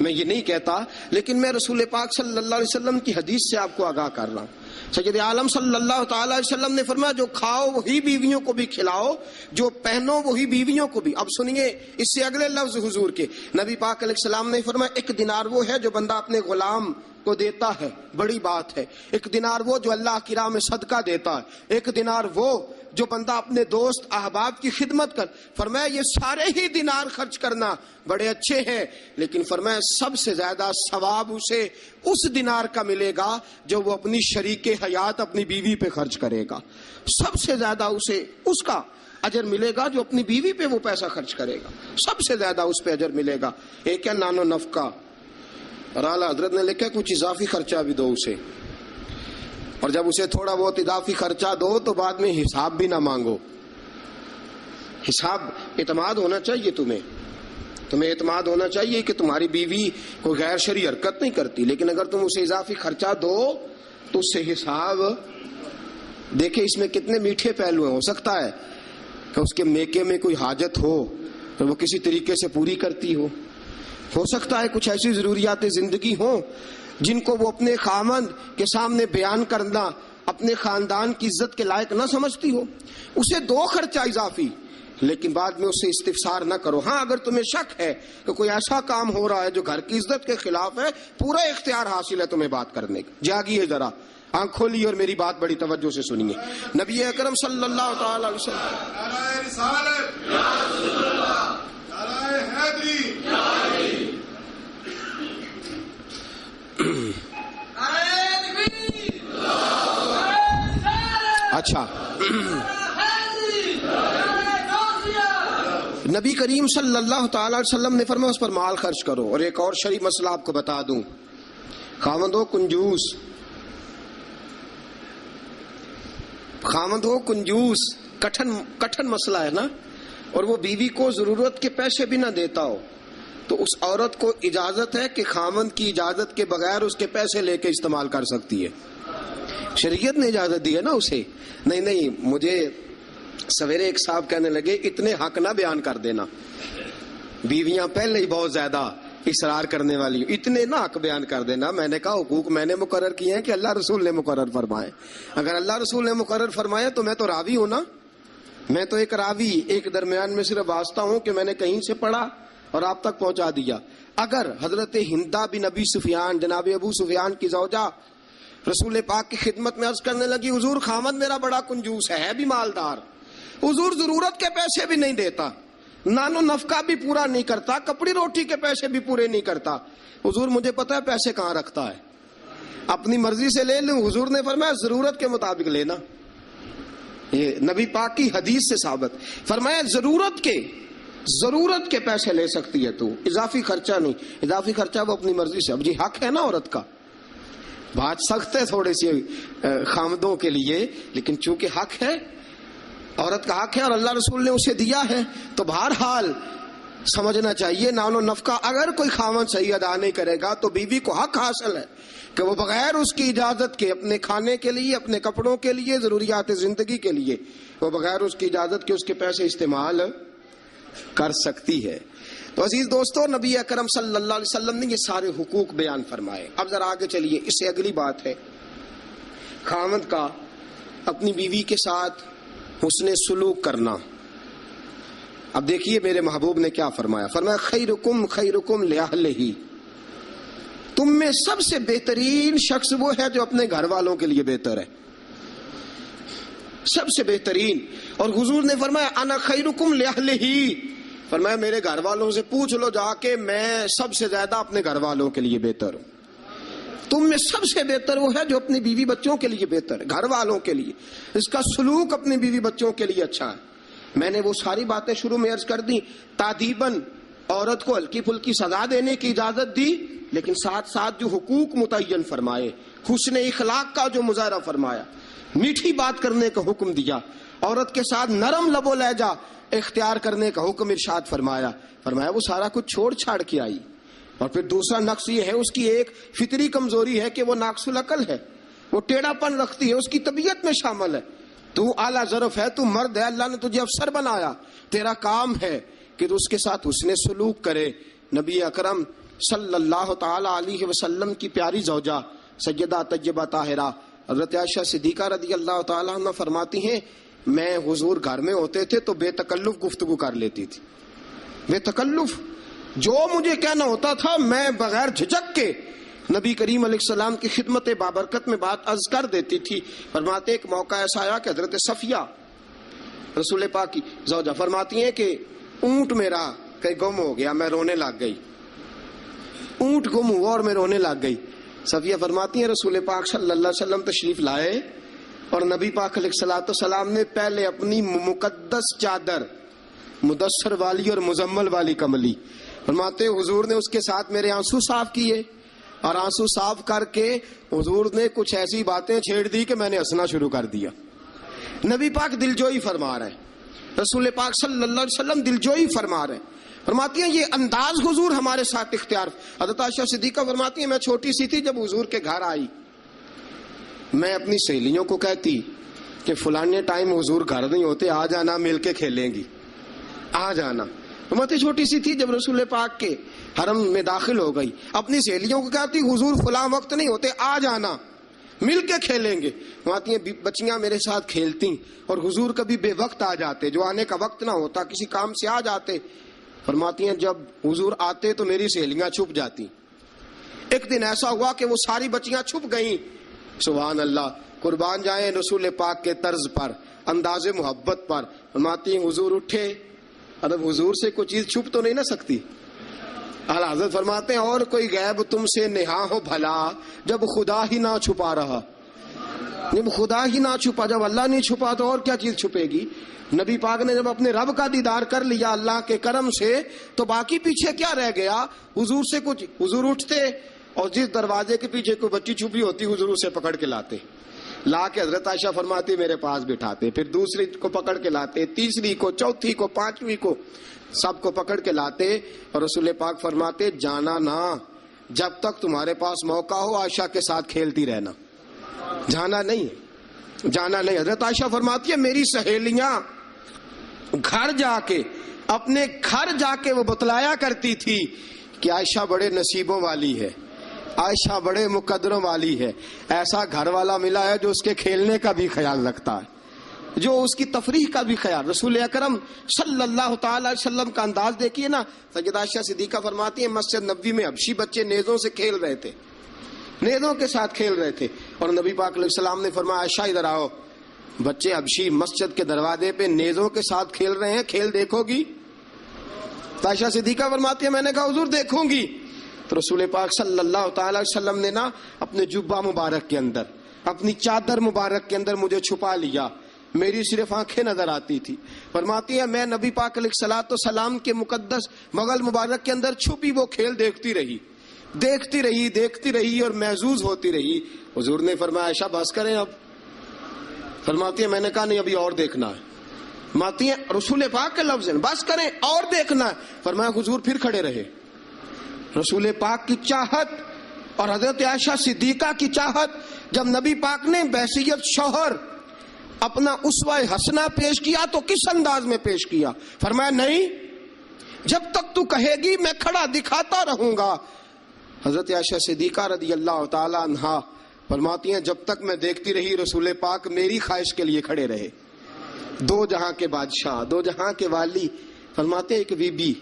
S2: میں یہ نہیں کہتا، لیکن میں رسول پاک صلی اللہ علیہ وسلم کی حدیث سے آپ کو آگاہ کر رہا ہوں۔ سید عالم صلی اللہ تعالی علیہ وسلم نے فرمایا جو کھاؤ وہی بیویوں کو بھی کھلاؤ، جو پہنو وہی بیویوں کو بھی۔ اب سنیے اس سے اگلے لفظ حضور کے، نبی پاک علیہ السلام نے فرمایا 1 دینار وہ ہے جو بندہ اپنے غلام کو دیتا ہے، بڑی بات ہے۔ 1 دینار وہ جو اللہ کی راہ میں صدقہ دیتا ہے، 1 دینار وہ جو بندہ اپنے دوست احباب کی خدمت کر۔ فرمایا یہ سارے ہی دینار خرچ کرنا بڑے اچھے ہیں، لیکن فرمایا سب سے زیادہ ثواب اسے اس دینار کا ملے گا جو وہ اپنی شریک حیات اپنی بیوی پہ خرچ کرے گا، سب سے زیادہ اسے اس کا اجر ملے گا جو اپنی بیوی پہ وہ پیسہ خرچ کرے گا، سب سے زیادہ اس پہ اجر ملے گا۔ ایک ہے نان و نفقہ، اور اعلیٰ حضرت نے لکھا کچھ اضافی خرچہ بھی دو اسے، اور جب اسے تھوڑا بہت اضافی خرچہ دو تو بعد میں حساب بھی نہ مانگو۔ حساب اعتماد ہونا چاہیے، تمہیں اعتماد ہونا چاہیے کہ تمہاری بیوی کوئی غیر شرعی حرکت نہیں کرتی، لیکن اگر تم اسے اضافی خرچہ دو تو اس سے حساب دیکھیں۔ اس میں کتنے میٹھے پہلو ہیں، ہو سکتا ہے کہ اس کے میکے میں کوئی حاجت ہو اور وہ کسی طریقے سے پوری کرتی ہو سکتا ہے کچھ ایسی ضروریات زندگی ہوں جن کو وہ اپنے خامند کے سامنے بیان کرنا اپنے خاندان کی عزت کے لائق نہ سمجھتی ہو، اسے 2 خرچہ اضافی، لیکن بعد میں اس سے استفسار نہ کرو. ہاں اگر تمہیں شک ہے کہ کوئی ایسا کام ہو رہا ہے جو گھر کی عزت کے خلاف ہے، پورا اختیار حاصل ہے تمہیں بات کرنے کا. جاگیے ذرا، آنکھ کھولیے اور میری بات بڑی توجہ سے سنیے. نبی اکرم صلی اللہ تعالی علیہ وسلم
S3: نعرہ رسالت یا رسول اللہ، نعرہ حیدری یا علی،
S2: اچھا نبی کریم صلی اللہ تعالی علیہ وسلم نے فرمایا اس پر مال خرچ کرو. اور ایک اور شرعی مسئلہ آپ کو بتا دوں، خاوند ہو کنجوس، کٹھن مسئلہ ہے نا، اور وہ بیوی کو ضرورت کے پیسے بھی نہ دیتا ہو، تو اس عورت کو اجازت ہے کہ خاوند کی اجازت کے بغیر اس کے پیسے لے کے استعمال کر سکتی ہے. شریعت نے اجازت دی ہے نا اسے. نہیں مجھے سویرے ایک صاحب کہنے لگے اتنے حق نہ بیان کر دینا، بیویاں پہلے ہی بہت زیادہ اصرار کرنے والی، اتنے نہ حق بیان کر دینا. میں نے کہا حقوق میں نے مقرر کیے ہیں کہ اللہ رسول نے مقرر فرمائے؟ اگر اللہ رسول نے مقرر فرمائے تو میں تو راوی ہوں نا، میں تو ایک راوی، ایک درمیان میں صرف واسطہ ہوں کہ میں نے کہیں سے پڑھا اور آپ تک پہنچا دیا. اگر حضرت ہندا بن ابی سفیان، جناب ابو سفیان کی زوجہ، رسول پاک کی خدمت میں عرض کرنے لگی حضور خاوند میرا بڑا کنجوس ہے بھی مالدار، حضور ضرورت کے پیسے بھی نہیں دیتا، نانو نفقہ بھی پورا نہیں کرتا، کپڑی روٹی کے پیسے بھی پورے نہیں کرتا، حضور مجھے پتا ہے پیسے کہاں رکھتا ہے، اپنی مرضی سے لے لوں. حضور نے فرمایا ضرورت کے مطابق لینا. یہ نبی پاک کی حدیث سے ثابت. فرمایا ضرورت کے پیسے لے سکتی ہے تو، اضافی خرچہ نہیں. اضافی خرچہ وہ اپنی مرضی سے. اب جی حق ہے نا عورت کا، بات سخت ہے تھوڑی سی خامدوں کے لیے، لیکن چونکہ حق ہے، عورت کا حق ہے اور اللہ رسول نے اسے دیا ہے، تو بہرحال سمجھنا چاہیے نانو نفقہ اگر کوئی خاوند صحیح ادا نہیں کرے گا تو بیوی کو حق حاصل ہے کہ وہ بغیر اس کی اجازت کے اپنے کھانے کے لیے، اپنے کپڑوں کے لیے، ضروریات زندگی کے لیے، وہ بغیر اس کی اجازت کے اس کے پیسے استعمال کر سکتی ہے. تو عزیز دوستو، نبی اکرم صلی اللہ علیہ وسلم نے یہ سارے حقوق بیان فرمائے. اب ذرا آگے چلیے، اس سے اگلی بات ہے خاوند کا اپنی بیوی کے ساتھ حسن سلوک کرنا. اب دیکھیے میرے محبوب نے کیا فرمایا. فرمایا خیرکم لأہلہ، تم میں سب سے بہترین شخص وہ ہے جو اپنے گھر والوں کے لیے بہتر ہے، سب سے بہترین. اور حضور نے فرمایا انا خیرکم لأہلہ، فرمایا میرے گھر والوں سے پوچھ لو جا کے، میں سب سے زیادہ اپنے گھر والوں کے لیے بہتر ہوں. تم میں سب سے بہتر وہ ہے جو اپنی بیوی بچوں کے لیے بہتر ہے، گھر والوں کے لیے، اس کا سلوک اپنی بیوی بچوں کے لیے اچھا ہے. میں نے وہ ساری باتیں شروع میں عرض کر دی. تادیباً عورت کو ہلکی پھلکی سزا دینے کی اجازت دی، لیکن ساتھ ساتھ جو حقوق متعین فرمائے، حسن اخلاق کا جو مظاہرہ فرمایا، میٹھی بات کرنے کا حکم دیا، عورت کے ساتھ نرم لب و لہجہ اختیار کرنے کا حکم ارشاد فرمایا. فرمایا وہ سارا کچھ چھوڑ چھاڑ کے آئی. اور پھر دوسرا نقص یہ ہے، اس کی ایک فطری کمزوری ہے کہ وہ ناقص العقل ہے، وہ ٹیڑھا پن رکھتی ہے، اس کی طبیعت میں شامل ہے. تو اعلیٰ ظرف ہے، تو مرد ہے، اللہ نے تجھے افسر بنایا، تیرا کام ہے کہ تو اس کے ساتھ حسن سلوک کرے. نبی اکرم صلی اللہ تعالی علیہ وسلم کی پیاری زوجہ سیدہ طیبہ طاہرہ حضرت عائشہ صدیقہ رضی اللہ تعالی عنہ فرماتی ہیں میں حضور گھر میں ہوتے تھے تو بے تکلف گفتگو کر لیتی تھی. بے تکلف جو مجھے کہنا ہوتا تھا میں بغیر جھجک کے نبی کریم علیہ السلام کی خدمت بابرکت میں بات عرض کر دیتی تھی. فرماتے ایک موقع ایسا آیا کہ حضرت صفیہ رسول پاک کی زوجہ فرماتی ہیں کہ اونٹ میرا کہیں گم ہو گیا، میں رونے لگ گئی، اونٹ گم ہوا اور میں رونے لگ گئی. صفیہ فرماتی ہیں رسول پاک صلی اللہ علیہ وسلم تشریف لائے اور نبی پاک علیہ السلام نے پہلے اپنی مقدس چادر مدثر والی اور مزمل والی کملی، فرماتے حضور نے اس کے ساتھ میرے آنسو صاف کیے اور آنسو صاف کر کے حضور نے کچھ ایسی باتیں چھیڑ دی کہ میں نے ہنسنا شروع کر دیا. نبی پاک دلجوئی فرما رہے ہیں، رسول پاک صلی اللہ علیہ وسلم دلجوئی فرما رہے ہیں. فرماتی ہیں یہ انداز حضور ہمارے ساتھ اختیار. حضرت عائشہ صدیقہ فرماتی ہیں میں چھوٹی سی تھی جب حضور کے گھر آئی، میں اپنی سہیلیوں کو کہتی کہ فلانے ٹائم حضور گھر نہیں ہوتے، آ جانا مل کے کھیلیں گی، آ جانا. فرماتی چھوٹی سی تھی جب رسول پاک کے حرم میں داخل ہو گئی، اپنی سہیلیوں کو کہتی حضور فلاں وقت نہیں ہوتے، آ جانا. مل کے کھیلیں گے. فرماتی ہیں بچیاں میرے ساتھ کھیلتی اور حضور کبھی بے وقت آ جاتے, جو آنے کا وقت نہ ہوتا, کسی کام سے آ جاتے. فرماتی ہیں جب حضور آتے تو میری سہیلیاں چھپ جاتی. ایک دن ایسا ہوا کہ وہ ساری بچیاں چھپ گئیں. سبحان اللہ, قربان جائیں رسول پاک کے طرز پر, انداز محبت پر. فرماتی ہیں حضور اٹھے, اب حضور سے کوئی چیز چھپ تو نہیں نہ سکتی. اعلیٰ حضرت فرماتے ہیں اور کوئی غیب تم سے نہا ہو بھلا, جب خدا ہی نہ چھپا رہا. جب خدا ہی نہ چھپا, جب اللہ نہیں چھپا تو اور کیا چیز چھپے گی. نبی پاک نے جب اپنے رب کا دیدار کر لیا اللہ کے کرم سے, تو باقی پیچھے کیا رہ گیا. حضور سے کچھ, حضور اٹھتے اور جس دروازے کے پیچھے کوئی بچی چھپی ہوتی حضور سے پکڑ کے لاتے, لا کے حضرت عائشہ فرماتی میرے پاس بٹھاتے, پھر دوسری کو پکڑ کے لاتے, تیسری کو, چوتھی کو, پانچویں کو, سب کو پکڑ کے لاتے. اور رسول پاک فرماتے جانا نہ, جب تک تمہارے پاس موقع ہو عائشہ کے ساتھ کھیلتی رہنا, جانا نہیں, جانا نہیں. حضرت عائشہ فرماتی ہے میری سہیلیاں گھر جا کے, اپنے گھر جا کے وہ بتلایا کرتی تھی کہ عائشہ بڑے نصیبوں والی ہے, عائشہ بڑے مقدروں والی ہے, ایسا گھر والا ملا ہے جو اس کے کھیلنے کا بھی خیال رکھتا ہے, جو اس کی تفریح کا بھی خیال. رسول اکرم صلی اللہ تعالی علیہ وسلم کا انداز دیکھیے نا. سیدہ عائشہ صدیقہ فرماتی ہیں مسجد نبوی میں حبشی بچے نیزوں سے کھیل رہے تھے, نیزوں کے ساتھ کھیل رہے تھے, اور نبی پاک علیہ السلام نے فرمایا عائشہ ادھر آؤ, بچے حبشی مسجد کے دروازے پہ نیزوں کے ساتھ کھیل رہے ہیں, کھیل دیکھو گی. عائشہ صدیقہ فرماتی ہے میں نے کہا حضور دیکھوں گی. تو رسول پاک صلی اللہ تعالی علیہ وسلم نے نا اپنے جبہ مبارک کے اندر, اپنی چادر مبارک کے اندر مجھے چھپا لیا, میری صرف آنکھیں نظر آتی تھی. فرماتی ہے میں نبی پاک علیہ الصلوۃ والسلام کے مقدس مغل مبارک کے اندر چھپی وہ کھیل دیکھتی رہی, دیکھتی رہی, دیکھتی رہی اور محظوظ ہوتی رہی. حضور نے فرمایا عائشہ بس کریں اب. فرماتی ہے میں نے کہا نہیں ابھی اور دیکھنا ہے. فرماتی ہیں رسول پاک کے لفظ ہیں بس کریں اور دیکھنا ہے. فرمایا حضور پھر کھڑے رہے. رسول پاک کی چاہت اور حضرت عائشہ صدیقہ کی چاہت, جب نبی پاک نے بحیثیت شوہر اپنا اسوہ حسنہ پیش کیا تو کس انداز میں پیش کیا. فرمایا نہیں, جب تک تو کہے گی میں کھڑا دکھاتا رہوں گا. حضرت عائشہ صدیقہ رضی اللہ تعالی عنہا فرماتی ہیں جب تک میں دیکھتی رہی رسول پاک میری خواہش کے لیے کھڑے رہے. دو جہاں کے بادشاہ, دو جہاں کے والی. فرماتے ہیں ایک بی بی,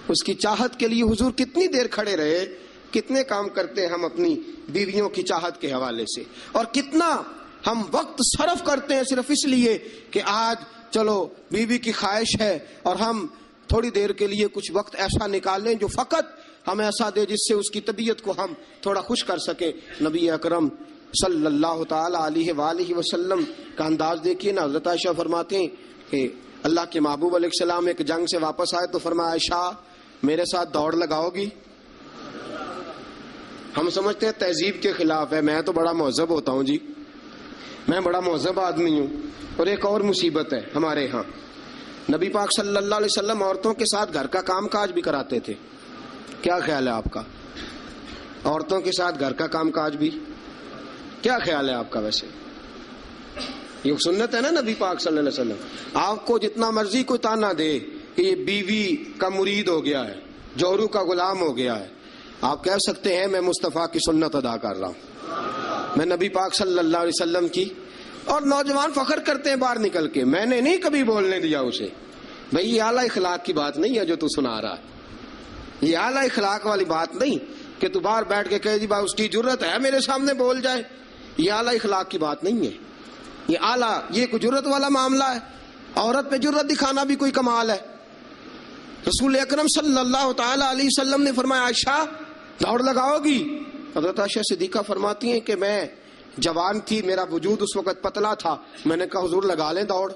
S2: اس کی چاہت کے لیے حضور کتنی دیر کھڑے رہے. کتنے کام کرتے ہیں ہم اپنی بیویوں کی چاہت کے حوالے سے, اور کتنا ہم وقت صرف کرتے ہیں صرف اس لیے کہ آج چلو بیوی کی خواہش ہے اور ہم تھوڑی دیر کے لیے کچھ وقت ایسا نکال لیں جو فقط ہمیں ایسا دے جس سے اس کی طبیعت کو ہم تھوڑا خوش کر سکیں. نبی اکرم صلی اللہ تعالی علیہ وآلہ وسلم کا انداز دیکھیے نا. حضرت عائشہ فرماتے ہیں کہ اللہ کے محبوب علیہ السلام ایک جنگ سے واپس آئے تو فرمایا عائشہ میرے ساتھ دوڑ لگاؤ گی. ہم سمجھتے ہیں تہذیب کے خلاف ہے, میں تو بڑا مہذب ہوتا ہوں جی, میں بڑا مہذب آدمی ہوں. اور ایک اور مصیبت ہے ہمارے ہاں, نبی پاک صلی اللہ علیہ وسلم عورتوں کے ساتھ گھر کا کام کاج بھی کراتے تھے. کیا خیال ہے آپ کا, عورتوں کے ساتھ گھر کا کام کاج بھی کیا خیال ہے آپ کا؟ ویسے یہ سنت ہے نا نبی پاک صلی اللہ علیہ وسلم. آپ کو جتنا مرضی کوئی تانا دے کہ یہ بیوی کا مرید ہو گیا ہے, جورو کا غلام ہو گیا ہے, آپ کہہ سکتے ہیں میں مصطفیٰ کی سنت ادا کر رہا ہوں, میں نبی پاک صلی اللہ علیہ وسلم کی. اور نوجوان فخر کرتے ہیں باہر نکل کے, میں نے نہیں کبھی بولنے دیا اسے. بھئی یہ اعلیٰ اخلاق کی بات نہیں ہے جو تو سنا رہا ہے, یہ اعلیٰ اخلاق والی بات نہیں کہ تو باہر بیٹھ کے کہے جی بھائی اس کی جرت ہے میرے سامنے بول جائے. یہ اعلیٰ اخلاق کی بات نہیں ہے, یہ اعلیٰ, یہ کوئی جرت والا معاملہ ہے. عورت پہ جرت دکھانا بھی کوئی کمال ہے. رسول اکرم صلی اللہ تعالی علیہ وسلم نے فرمایا عائشہ دوڑ لگاؤ گی. حضرت عائشہ صدیقہ فرماتی ہیں کہ میں جوان تھی, میرا وجود اس وقت پتلا تھا, میں نے کہا حضور لگا لیں دوڑ.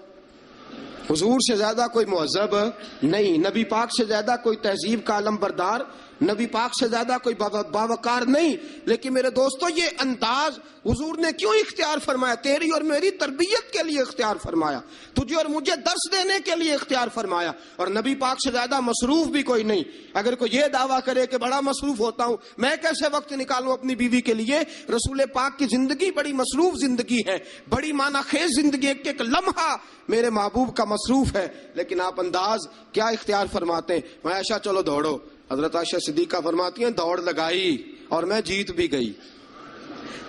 S2: حضور سے زیادہ کوئی مہذب نہیں, نبی پاک سے زیادہ کوئی تہذیب کا علم بردار, نبی پاک سے زیادہ کوئی باوقار نہیں. لیکن میرے دوستو یہ انداز حضور نے کیوں اختیار فرمایا؟ تیری اور میری تربیت کے لیے اختیار فرمایا, تجھے اور مجھے درس دینے کے لیے اختیار فرمایا. اور نبی پاک سے زیادہ مصروف بھی کوئی نہیں. اگر کوئی یہ دعویٰ کرے کہ بڑا مصروف ہوتا ہوں, میں کیسے وقت نکالوں اپنی بیوی کے لیے؟ رسول پاک کی زندگی بڑی مصروف زندگی ہے, بڑی معنی خیز زندگی, ایک ایک لمحہ میرے محبوب کا مصروف ہے. لیکن آپ انداز کیا اختیار فرماتے ہیں؟ میں عائشہ چلو دوڑو. حضرت عائشہ صدیقہ فرماتی ہیں دوڑ لگائی اور میں جیت بھی گئی.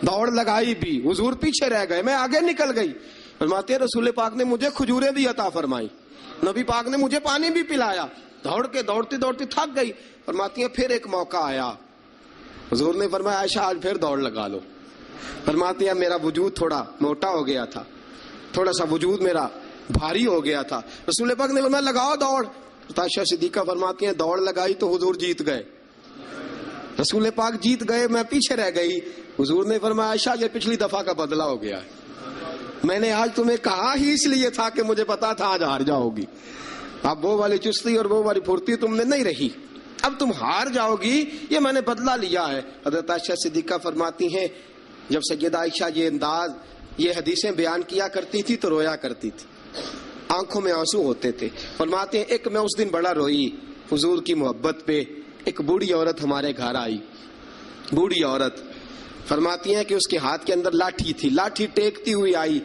S2: دوڑ لگائی بھی، حضور پیچھے رہ گئے، میں آگے نکل گئی۔ فرماتے ہیں رسول پاک نے مجھے کھجوریں بھی عطا فرمائی، نبی پاک نے مجھے پانی بھی پلایا، دوڑتی تھک گئی۔ فرماتی ہیں پھر ایک موقع آیا، حضور نے فرمایا عائشہ آج پھر دوڑ لگا لو۔ فرماتی ہیں میرا وجود تھوڑا موٹا ہو گیا تھا، تھوڑا سا وجود میرا بھاری ہو گیا تھا، رسول پاک نے فرمایا لگاؤ دوڑ۔ عائشہ صدیقہ فرماتی ہیں دوڑ لگائی تو حضور جیت گئے، رسول پاک جیت گئے، میں پیچھے رہ گئی۔ حضور نے فرمایا عائشہ یہ پچھلی دفعہ کا بدلہ ہو گیا ہے، میں نے آج تمہیں کہا ہی اس لیے تھا کہ مجھے پتا تھا آج ہار جاؤ گی، اب وہ والی چستی اور وہ والی پھرتی تم نے نہیں رہی، اب تم ہار جاؤ گی، یہ میں نے بدلہ لیا ہے۔ حضرت عائشہ صدیقہ فرماتی ہیں جب سیدہ عائشہ یہ حدیثیں بیان کیا کرتی تھی تو رویا کرتی تھی، آنکھوں میں آنسو ہوتے تھے۔ فرماتے ہیں ایک میں اس دن بڑا روئی حضور کی محبت پہ، ایک بوڑھی عورت ہمارے گھر آئی، بوڑھی عورت، فرماتی ہیں کہ اس کے ہاتھ کے اندر لاٹھی تھی، لاٹھی ٹیکتی ہوئی آئی،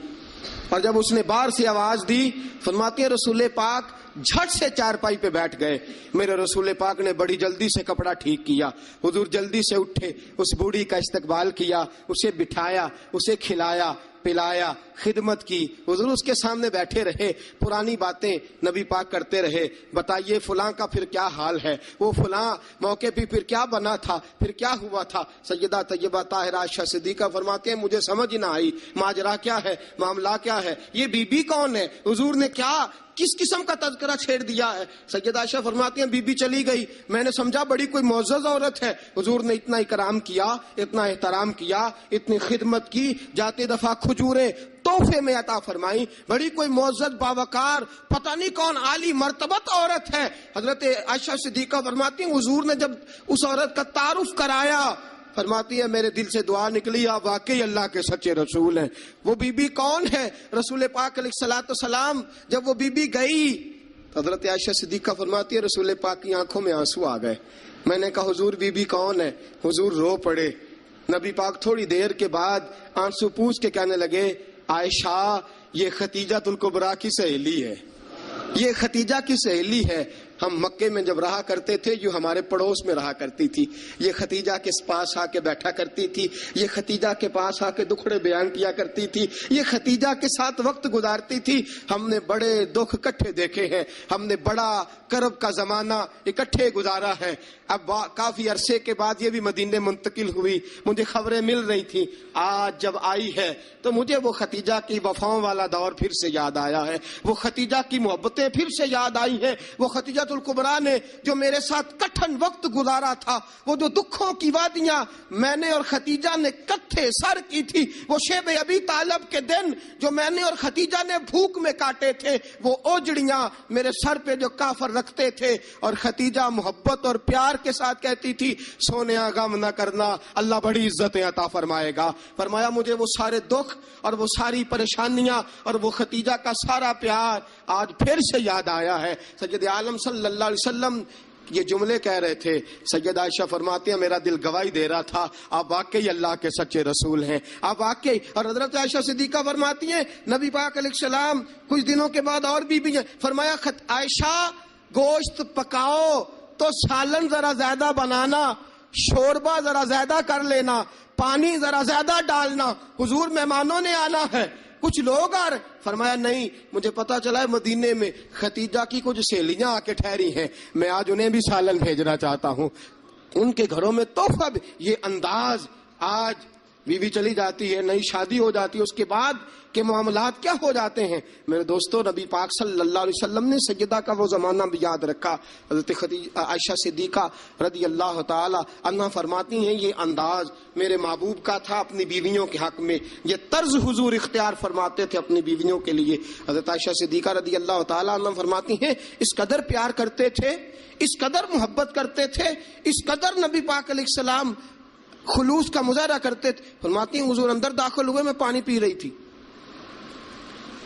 S2: اور جب اس نے باہر سے آواز دی، فرماتی ہیں رسول پاک جھٹ سے چارپائی پہ بیٹھ گئے، میرے رسول پاک نے بڑی جلدی سے کپڑا ٹھیک کیا، حضور جلدی سے اٹھے، اس بوڑھی کا استقبال کیا، اسے بٹھایا، اسے کھلایا پلایا، خدمت کی، حضور اس کے سامنے بیٹھے رہے، پرانی باتیں نبی پاک کرتے رہے، بتائیے فلاں کا پھر کیا حال ہے، وہ فلاں موقع پہ پھر کیا بنا تھا، پھر کیا ہوا تھا۔ سیدہ طیبہ طاہرہ عائشہ صدیقہ فرماتے ہیں مجھے سمجھ نہ آئی ماجرا کیا ہے، معاملہ کیا ہے، یہ بی بی کون ہے، حضور نے کیا کس قسم کا تذکرہ چھیڑ دیا ہے۔ سیدہ عائشہ فرماتی ہیں بی بی چلی گئی، میں نے سمجھا بڑی کوئی معزز عورت ہے، حضور نے اتنا اکرام کیا، اتنا احترام کیا، اتنی خدمت کی، جاتے دفعہ کھجوریں تحفے میں عطا فرمائی، بڑی کوئی معزز باوقار پتہ نہیں کون عالی مرتبت عورت ہے۔ حضرت عائشہ صدیقہ فرماتی ہیں حضور نے جب اس عورت کا تعارف کرایا، فرماتی ہے میرے دل سے دعا نکلی آپ واقعی اللہ کے سچے رسول ہیں۔ وہ بی بی کون ہے؟ رسول پاک علیہ الصلوۃ والسلام جب وہ بی بی گئی، حضرت عائشہ صدیقہ فرماتی ہے رسول پاک کی آنکھوں میں آنسو آ گئے۔ میں نے کہا حضور بی بی کون ہے؟ حضور رو پڑے۔ نبی پاک تھوڑی دیر کے بعد آنسو پوچھ کے کہنے لگے عائشہ یہ ختیجہ الکبریٰ کی سہیلی ہے، یہ ختیجہ کی سہیلی ہے، ہم مکے میں جب رہا کرتے تھے جو ہمارے پڑوس میں رہا کرتی تھی، یہ ختیجہ کے پاس آ کے بیٹھا کرتی تھی، یہ ختیجہ کے پاس آ کے دکھڑے بیان کیا کرتی تھی، یہ ختیجہ کے ساتھ وقت گزارتی تھی، ہم نے بڑے دکھ اکٹھے دیکھے ہیں، ہم نے بڑا کرب کا زمانہ اکٹھے گزارا ہے۔ اب کافی عرصے کے بعد یہ بھی مدینے منتقل ہوئی، مجھے خبریں مل رہی تھیں، آج جب آئی ہے تو مجھے وہ ختیجہ کی وفاؤں والا دور پھر سے یاد آیا ہے، وہ ختیجہ کی محبتیں پھر سے یاد آئی ہیں، وہ ختیجہ الکبریٰ نے جو میرے ساتھ کٹھن وقت گزارا تھا، وہ جو دکھوں کی وادیاں میں نے اور ختیجہ نے کٹھے سر کی تھی، وہ شیب ابی طالب کے دن جو میں نے اور ختیجہ نے بھوک میں کاٹے تھے، وہ اوجڑیاں میرے سر پہ جو کافر رکھتے تھے، اور ختیجہ محبت اور پیار کے ساتھ کہتی تھی سونیا غم نہ کرنا اللہ بڑی عزتیں عطا فرمائے گا۔ فرمایا مجھے وہ سارے دکھ اور وہ ساری پریشانیاں اور وہ ختیجہ کا سارا پیار آج پھر سے یاد آیا ہے۔ سید عالم صلی اللہ علیہ وسلم یہ جملے کہہ رہے تھے، سیدہ عائشہ فرماتی ہیں میرا دل گواہی دے رہا تھا آپ واقعی اللہ کے سچے رسول ہیں، آپ واقعی۔ اور حضرت عائشہ صدیقہ فرماتی ہیں نبی پاک علیہ السلام کچھ دنوں کے بعد اور بھی ہیں، فرمایا عائشہ گوشت پکاؤ تو سالن ذرا زیادہ بنانا، شوربہ ذرا زیادہ کر لینا، پانی ذرا زیادہ ڈالنا، حضور مہمانوں نے آنا ہے، کچھ لوگ آ رہے۔ فرمایا نہیں، مجھے پتا چلا ہے مدینے میں ختیجہ کی کچھ سہیلیاں آ کے ٹھہری ہیں، میں آج انہیں بھی سالن بھیجنا چاہتا ہوں، ان کے گھروں میں تحفہ بھی۔ یہ انداز آج بیوی چلی جاتی ہے، نئی شادی ہو جاتی ہے، اس کے بعد کے معاملات کیا ہو جاتے ہیں۔ میرے دوستو نبی پاک صلی اللہ علیہ وسلم نے سیدہ کا وہ زمانہ بھی یاد رکھا۔ حضرت عائشہ صدیقہ رضی اللہ تعالی عنہا فرماتی ہیں یہ انداز میرے محبوب کا تھا اپنی بیویوں کے حق میں، یہ طرز حضور اختیار فرماتے تھے اپنی بیویوں کے لیے۔ حضرت عائشہ صدیقہ رضی اللہ تعالی عنہا فرماتی ہیں اس قدر پیار کرتے تھے، اس قدر محبت کرتے تھے، اس قدر نبی پاک علیہ السلام خلوص کا مظاہرہ کرتے تھے۔ فرماتی ہیں حضور اندر داخل ہوئے میں پانی پی رہی تھی،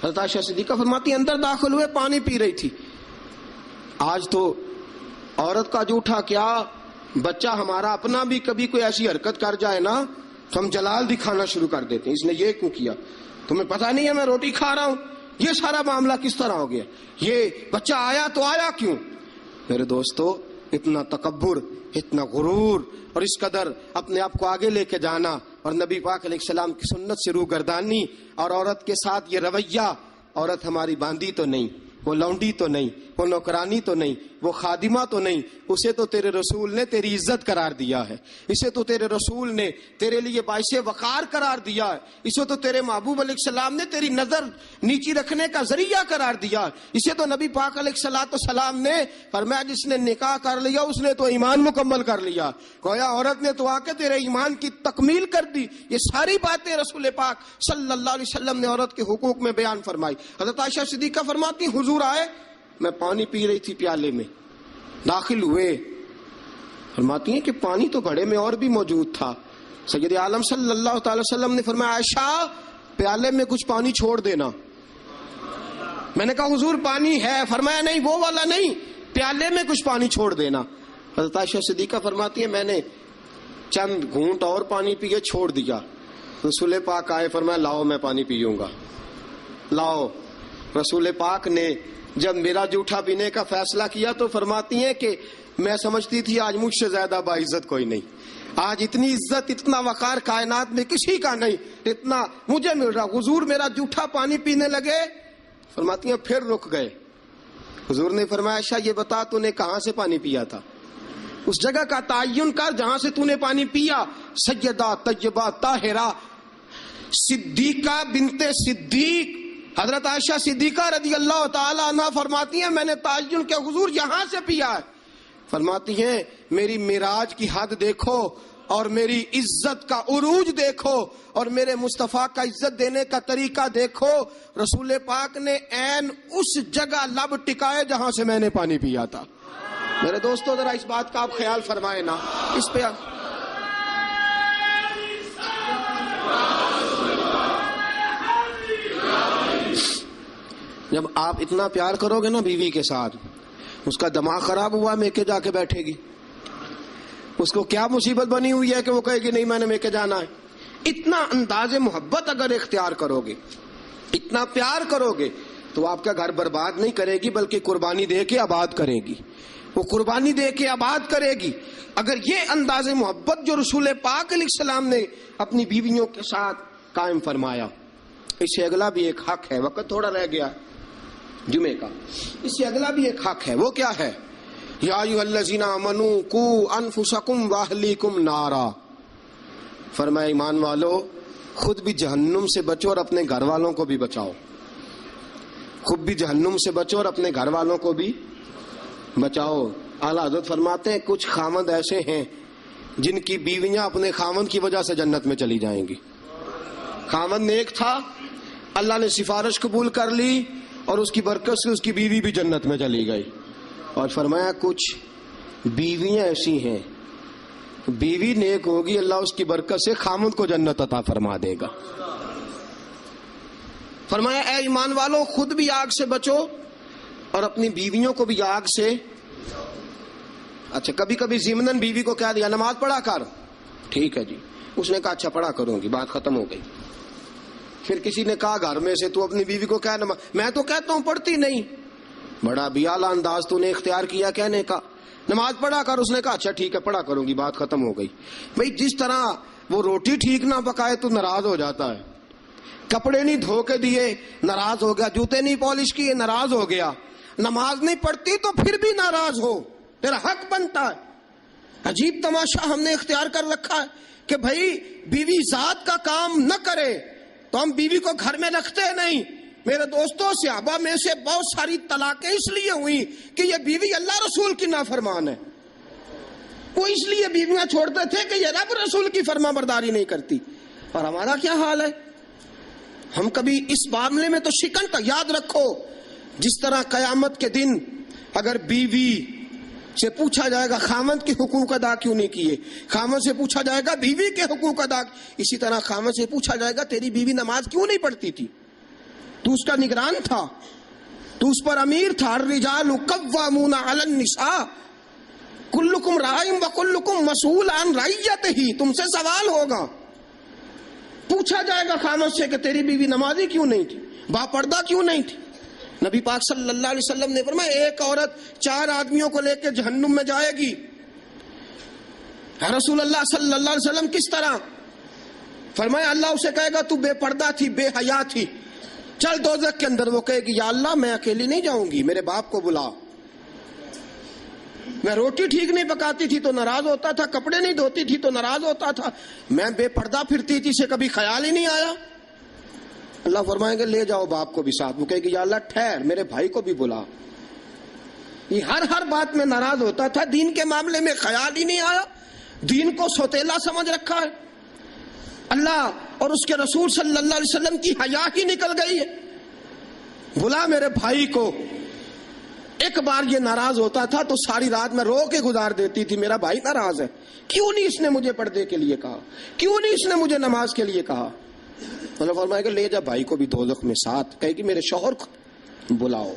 S2: حضرت عائشہ صدیقہ فرماتی ہیں اندر داخل ہوئے پانی پی رہی تھی۔ آج تو عورت کا جھوٹا کیا، بچہ ہمارا اپنا بھی کبھی کوئی ایسی حرکت کر جائے نا تو ہم جلال دکھانا شروع کر دیتے ہیں، اس نے یہ کیوں کیا، تمہیں پتہ نہیں ہے میں روٹی کھا رہا ہوں، یہ سارا معاملہ کس طرح ہو گیا، یہ بچہ آیا تو آیا کیوں۔ میرے دوستو اتنا تکبر، اتنا غرور اور اس قدر اپنے آپ کو آگے لے کے جانا اور نبی پاک علیہ السلام کی سنت سے روگردانی اور عورت کے ساتھ یہ رویہ، عورت ہماری باندی تو نہیں، وہ لونڈی تو نہیں، وہ نوکرانی تو نہیں، وہ خادمہ تو نہیں، اسے تو تیرے رسول نے تیری عزت قرار دیا ہے، اسے تو تیرے رسول نے تیرے لیے باعث وقار قرار دیا ہے، اسے تو تیرے محبوب علیہ السلام نے تیری نظر نیچی رکھنے کا ذریعہ قرار دیا ہے، اسے تو نبی پاک علیہ السلام نے فرمایا جس نے نکاح کر لیا اس نے تو ایمان مکمل کر لیا، گویا عورت نے تو آ کے تیرے ایمان کی تکمیل کر دی۔ یہ ساری باتیں رسول پاک صلی اللہ علیہ وسلم نے عورت کے حقوق میں بیان فرمائی۔ حضرت عائشہ صدیقہ فرماتی حضور آئے، میں پانی پی رہی تھی پیالے میں، داخل ہوئے، فرماتی ہیں کہ پانی تو گھڑے میں اور بھی موجود تھا۔ سید عالم صلی اللہ تعالی وسلم نے فرمایا عائشہ پیالے میں کچھ پانی چھوڑ دینا۔ میں نے کہا حضور پانی ہے، فرمایا نہیں وہ والا نہیں، پیالے میں کچھ پانی چھوڑ دینا۔ حضرت عائشہ صدیقہ فرماتی ہیں میں نے چند گھونٹ اور پانی پیے چھوڑ دیا، رسول پاک آئے، فرمایا لاؤ میں پانی پیوں گا، لاؤ۔ رسول پاک نے جب میرا جھوٹا پینے کا فیصلہ کیا تو فرماتی ہیں کہ میں سمجھتی تھی آج مجھ سے زیادہ باعزت کوئی نہیں، آج اتنی عزت اتنا وقار کائنات میں کسی کا نہیں اتنا مجھے مل رہا۔ حضور میرا جھوٹا پانی پینے لگے، فرماتی ہیں پھر رک گئے۔ حضور نے فرمایا عائشہ یہ بتا تو نے کہاں سے پانی پیا تھا، اس جگہ کا تعین کر جہاں سے تو نے پانی پیا۔ سیدہ طیبہ طاہرہ صدیقہ بنت صدیق حضرت عائشہ صدیقہ رضی اللہ تعالی عنہ فرماتی ہیں میں نے تعین کیا حضور یہاں سے پیا ہے۔ فرماتی ہیں میری معراج کی حد دیکھو اور میری عزت کا عروج دیکھو اور میرے مصطفیٰ کا عزت دینے کا طریقہ دیکھو، رسول پاک نے عین اس جگہ لب ٹکائے جہاں سے میں نے پانی پیا تھا۔ میرے دوستو ذرا اس بات کا آپ خیال فرمائیں نا، اس پہ جب آپ اتنا پیار کرو گے نا بیوی کے ساتھ، اس کا دماغ خراب ہوا میکے جا کے بیٹھے گی، اس کو کیا مصیبت بنی ہوئی ہے کہ وہ کہے گی نہیں میں نے میکے جانا ہے۔ اتنا انداز محبت اگر اختیار کرو گے، اتنا پیار کرو گے تو آپ کا گھر برباد نہیں کرے گی بلکہ قربانی دے کے آباد کرے گی، وہ قربانی دے کے آباد کرے گی۔ اگر یہ انداز محبت جو رسول پاک علیہ السلام نے اپنی بیویوں کے ساتھ قائم فرمایا، اس سے اگلا بھی ایک حق ہے، وقت تھوڑا رہ گیا جمعے کا، اس سے اگلا بھی ایک حق ہے، وہ کیا ہے؟ یا ایھا الذین آمنوا قوا انفسکم واہلیکم نارا، فرمایا ایمان والو خود بھی جہنم سے بچو اور اپنے گھر والوں کو بھی بچاؤ، خود بھی جہنم سے بچو اور اپنے گھر والوں کو بھی بچاؤ۔ اعلیٰ حضرت فرماتے ہیں کچھ خاوند ایسے ہیں جن کی بیویاں اپنے خاوند کی وجہ سے جنت میں چلی جائیں گی۔ خاوند نیک تھا، اللہ نے سفارش قبول کر لی اور اس کی برکت سے اس کی بیوی بھی جنت میں چلی گئی۔ اور فرمایا کچھ بیویاں ایسی ہیں، بیوی نیک ہوگی اللہ اس کی برکت سے خاوند کو جنت عطا فرما دے گا۔ فرمایا اے ایمان والو خود بھی آگ سے بچو اور اپنی بیویوں کو بھی آگ سے۔ اچھا کبھی کبھی ضمناً بیوی کو کہہ دیا نماز پڑھا کر، ٹھیک ہے جی، اس نے کہا اچھا پڑھا کروں گی، بات ختم ہو گئی۔ پھر کسی نے کہا گھر میں سے تو اپنی بیوی کو کہہ نماز، میں تو کہتا ہوں پڑھتی نہیں، بڑا بھی اعلیٰ انداز تو نے اختیار کیا کہنے کا، نماز پڑھا کر، اس نے کہا اچھا ٹھیک ہے پڑھا کروں گی، بات ختم ہو گئی۔ بھئی جس طرح وہ روٹی ٹھیک نہ پکائے تو ناراض ہو جاتا ہے، کپڑے نہیں دھو کے دیے ناراض ہو گیا، جوتے نہیں پالش کیے ناراض ہو گیا، نماز نہیں پڑھتی تو پھر بھی ناراض ہو، تیرا حق بنتا ہے۔ عجیب تماشا ہم نے اختیار کر رکھا ہے کہ بھائی بیوی ذات کا کام نہ کرے تو ہم بیوی کو گھر میں رکھتے نہیں۔ میرے دوستوں صحابہ میں سے بہت ساری طلاقیں اس لیے ہوئی کہ یہ بیوی اللہ رسول کی نافرمان ہے، وہ اس لیے بیویاں چھوڑتے تھے کہ یہ رب رسول کی فرما برداری نہیں کرتی۔ اور ہمارا کیا حال ہے؟ ہم کبھی اس معاملے میں تو شکن کا یاد رکھو، جس طرح قیامت کے دن اگر بیوی سے پوچھا جائے گا خاوند کے حقوق ادا کیوں نہیں کیے، خاوند سے پوچھا جائے گا بیوی کے حقوق ادا، اسی طرح خاوند سے پوچھا جائے گا تیری بیوی نماز کیوں نہیں پڑھتی تھی، تو اس کا نگران تھا، تو اس پر امیر تھا۔ الرجال قوامون علی النساء کلکم راع وکلکم مسئول عن رعیتہ، تم سے سوال ہوگا، پوچھا جائے گا خاوند سے کہ تیری بیوی نمازی کیوں نہیں تھی، با پردہ کیوں نہیں تھی۔ نبی پاک صلی اللہ علیہ وسلم نے فرمایا ایک عورت 4 آدمیوں کو لے کے جہنم میں جائے گی۔ رسول اللہ صلی اللہ علیہ وسلم کس طرح؟ فرمایا اللہ اسے کہے گا تو بے پردہ تھی، بے حیا تھی، چل دوزخ کے اندر۔ وہ کہے گی یا اللہ میں اکیلی نہیں جاؤں گی، میرے باپ کو بلا۔ میں روٹی ٹھیک نہیں پکاتی تھی تو ناراض ہوتا تھا، کپڑے نہیں دھوتی تھی تو ناراض ہوتا تھا، میں بے پردہ پھرتی تھی، اسے کبھی خیال ہی نہیں آیا۔ اللہ فرمائیں گے لے جاؤ باپ کو بھی ساتھ۔ وہ کہے گی یا اللہ ٹھہر، میرے بھائی کو بھی بلا۔ یہ ہر بات میں ناراض ہوتا تھا، دین کے معاملے میں خیال ہی نہیں آیا، دین کو سوتیلا سمجھ رکھا ہے۔ اللہ اور اس کے رسول صلی اللہ علیہ وسلم کی حیا ہی نکل گئی ہے۔ بلا میرے بھائی کو۔ ایک بار یہ ناراض ہوتا تھا تو ساری رات میں رو کے گزار دیتی تھی، میرا بھائی ناراض ہے، کیوں نہیں اس نے مجھے پردے کے لیے کہا، کیوں نہیں اس نے مجھے نماز کے لیے کہا۔ اللہ فرمائے گا لے جا بھائی کو بھی دوزخ میں ساتھ۔ کہے گی میرے شوہر کو بلاؤ،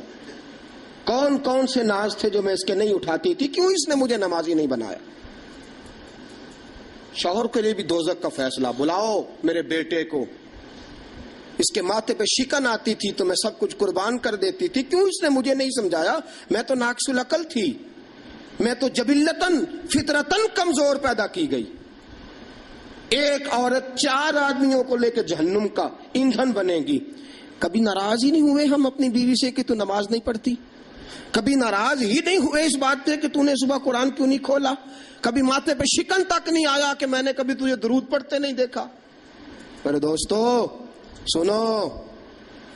S2: کون کون سے ناز تھے جو میں اس کے نہیں اٹھاتی تھی، کیوں اس نے مجھے نمازی نہیں بنایا۔ شوہر کے لیے بھی دوزخ کا فیصلہ، بلاؤ میرے بیٹے کو، اس کے ماتھے پہ شکن آتی تھی تو میں سب کچھ قربان کر دیتی تھی، کیوں اس نے مجھے نہیں سمجھایا، میں تو ناقص العقل تھی، میں تو جبلتاً فطرتاً کمزور پیدا کی گئی۔ ایک عورت 4 آدمیوں کو لے کے جہنم کا ایندھن بنے گی۔ کبھی ناراض ہی نہیں ہوئے ہم اپنی بیوی سے کہ تو نماز نہیں پڑھتی، کبھی ناراض ہی نہیں ہوئے اس بات سے کہ تو نے صبح قرآن کیوں نہیں کھولا، کبھی ماتھے پہ شکن تک نہیں آیا کہ میں نے کبھی تجھے درود پڑھتے نہیں دیکھا۔ میرے دوستو سنو،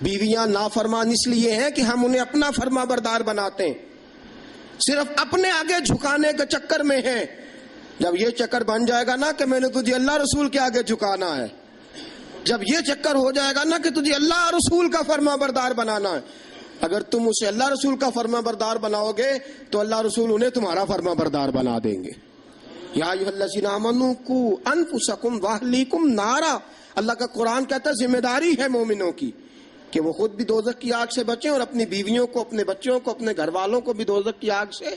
S2: بیویاں نافرمان اس لیے ہیں کہ ہم انہیں اپنا فرما بردار بناتے ہیں، صرف اپنے آگے جھکانے کے چکر میں ہیں۔ جب یہ چکر بن جائے گا نا کہ میں نے تجھے اللہ رسول کے آگے جھکانا ہے، جب یہ چکر ہو جائے گا نا کہ تجھے اللہ رسول کا فرما بردار بنانا ہے، اگر تم اسے اللہ رسول کا فرما بردار بناؤ گے تو اللہ رسول انہیں تمہارا فرما بردار بنا دیں گے۔ یا ایھا الذین آمنوا قوا انفسکم واہلیکم نارا، اللہ کا قرآن کہتا ہے ذمہ داری ہے مومنوں کی کہ وہ خود بھی دوزخ کی آگ سے بچیں اور اپنی بیویوں کو، اپنے بچوں کو، اپنے گھر والوں کو بھی دوزخ کی آگ سے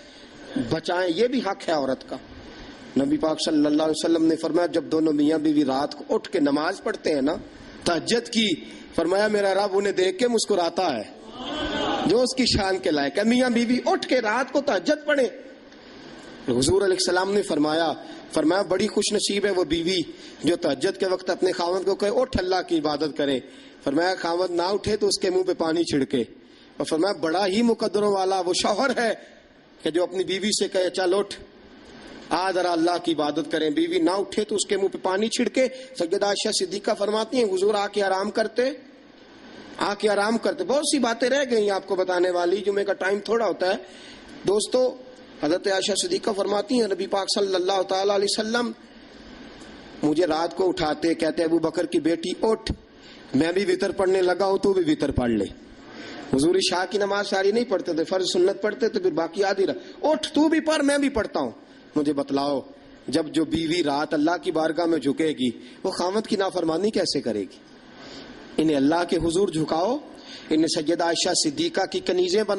S2: بچائیں۔ یہ بھی حق ہے عورت کا۔ نبی پاک صلی اللہ علیہ وسلم نے فرمایا جب دونوں میاں بیوی رات کو اٹھ کے نماز پڑھتے ہیں نا تہجد کی، فرمایا میرا رب انہیں دیکھ کے مسکراتا ہے جو اس کی شان کے لائق ہے۔ میاں بیوی اٹھ کے رات کو تہجد پڑھیں۔ حضور علیہ السلام نے فرمایا بڑی خوش نصیب ہے وہ بیوی جو تہجد کے وقت اپنے خاوند کو کہے اٹھ اللہ کی عبادت کرے۔ فرمایا خاوند نہ اٹھے تو اس کے منہ پہ پانی چھڑکے، اور فرمایا بڑا ہی مقدروں والا وہ شوہر ہے کہ جو اپنی بیوی سے کہے چل اٹھ آ ذرا اللہ کی عبادت کریں، بیوی نہ اٹھے تو اس کے منہ پہ پانی چھڑکے۔ سیدہ عائشہ صدیقہ فرماتی ہیں حضور آ کے آرام کرتے۔ بہت سی باتیں رہ گئی آپ کو بتانے والی، جمعے کا ٹائم تھوڑا ہوتا ہے دوستو۔ حضرت عائشہ صدیقہ فرماتی ہیں نبی پاک صلی اللہ تعالی علیہ وسلم مجھے رات کو اٹھاتے، کہتے ابو بکر کی بیٹی اٹھ، میں بھی وتر پڑھنے لگا ہوں، تو بھی وتر پڑھ لے۔ حضور عشاء کی نماز ساری نہیں پڑھتے تھے، فرض سنت پڑھتے تھے، پھر باقی آدھی رات اٹھ تو بھی پڑھ میں بھی پڑھتا ہوں۔ مجھے بتلاؤ جب جو بیوی رات اللہ کی بارگاہ میں جھکے گی وہ خاوند کی نافرمانی کیسے کرے گی؟ انہیں اللہ کے حضور جھکاؤ، انہیں سیدہ عائشہ صدیقہ کی کنیزیں بنا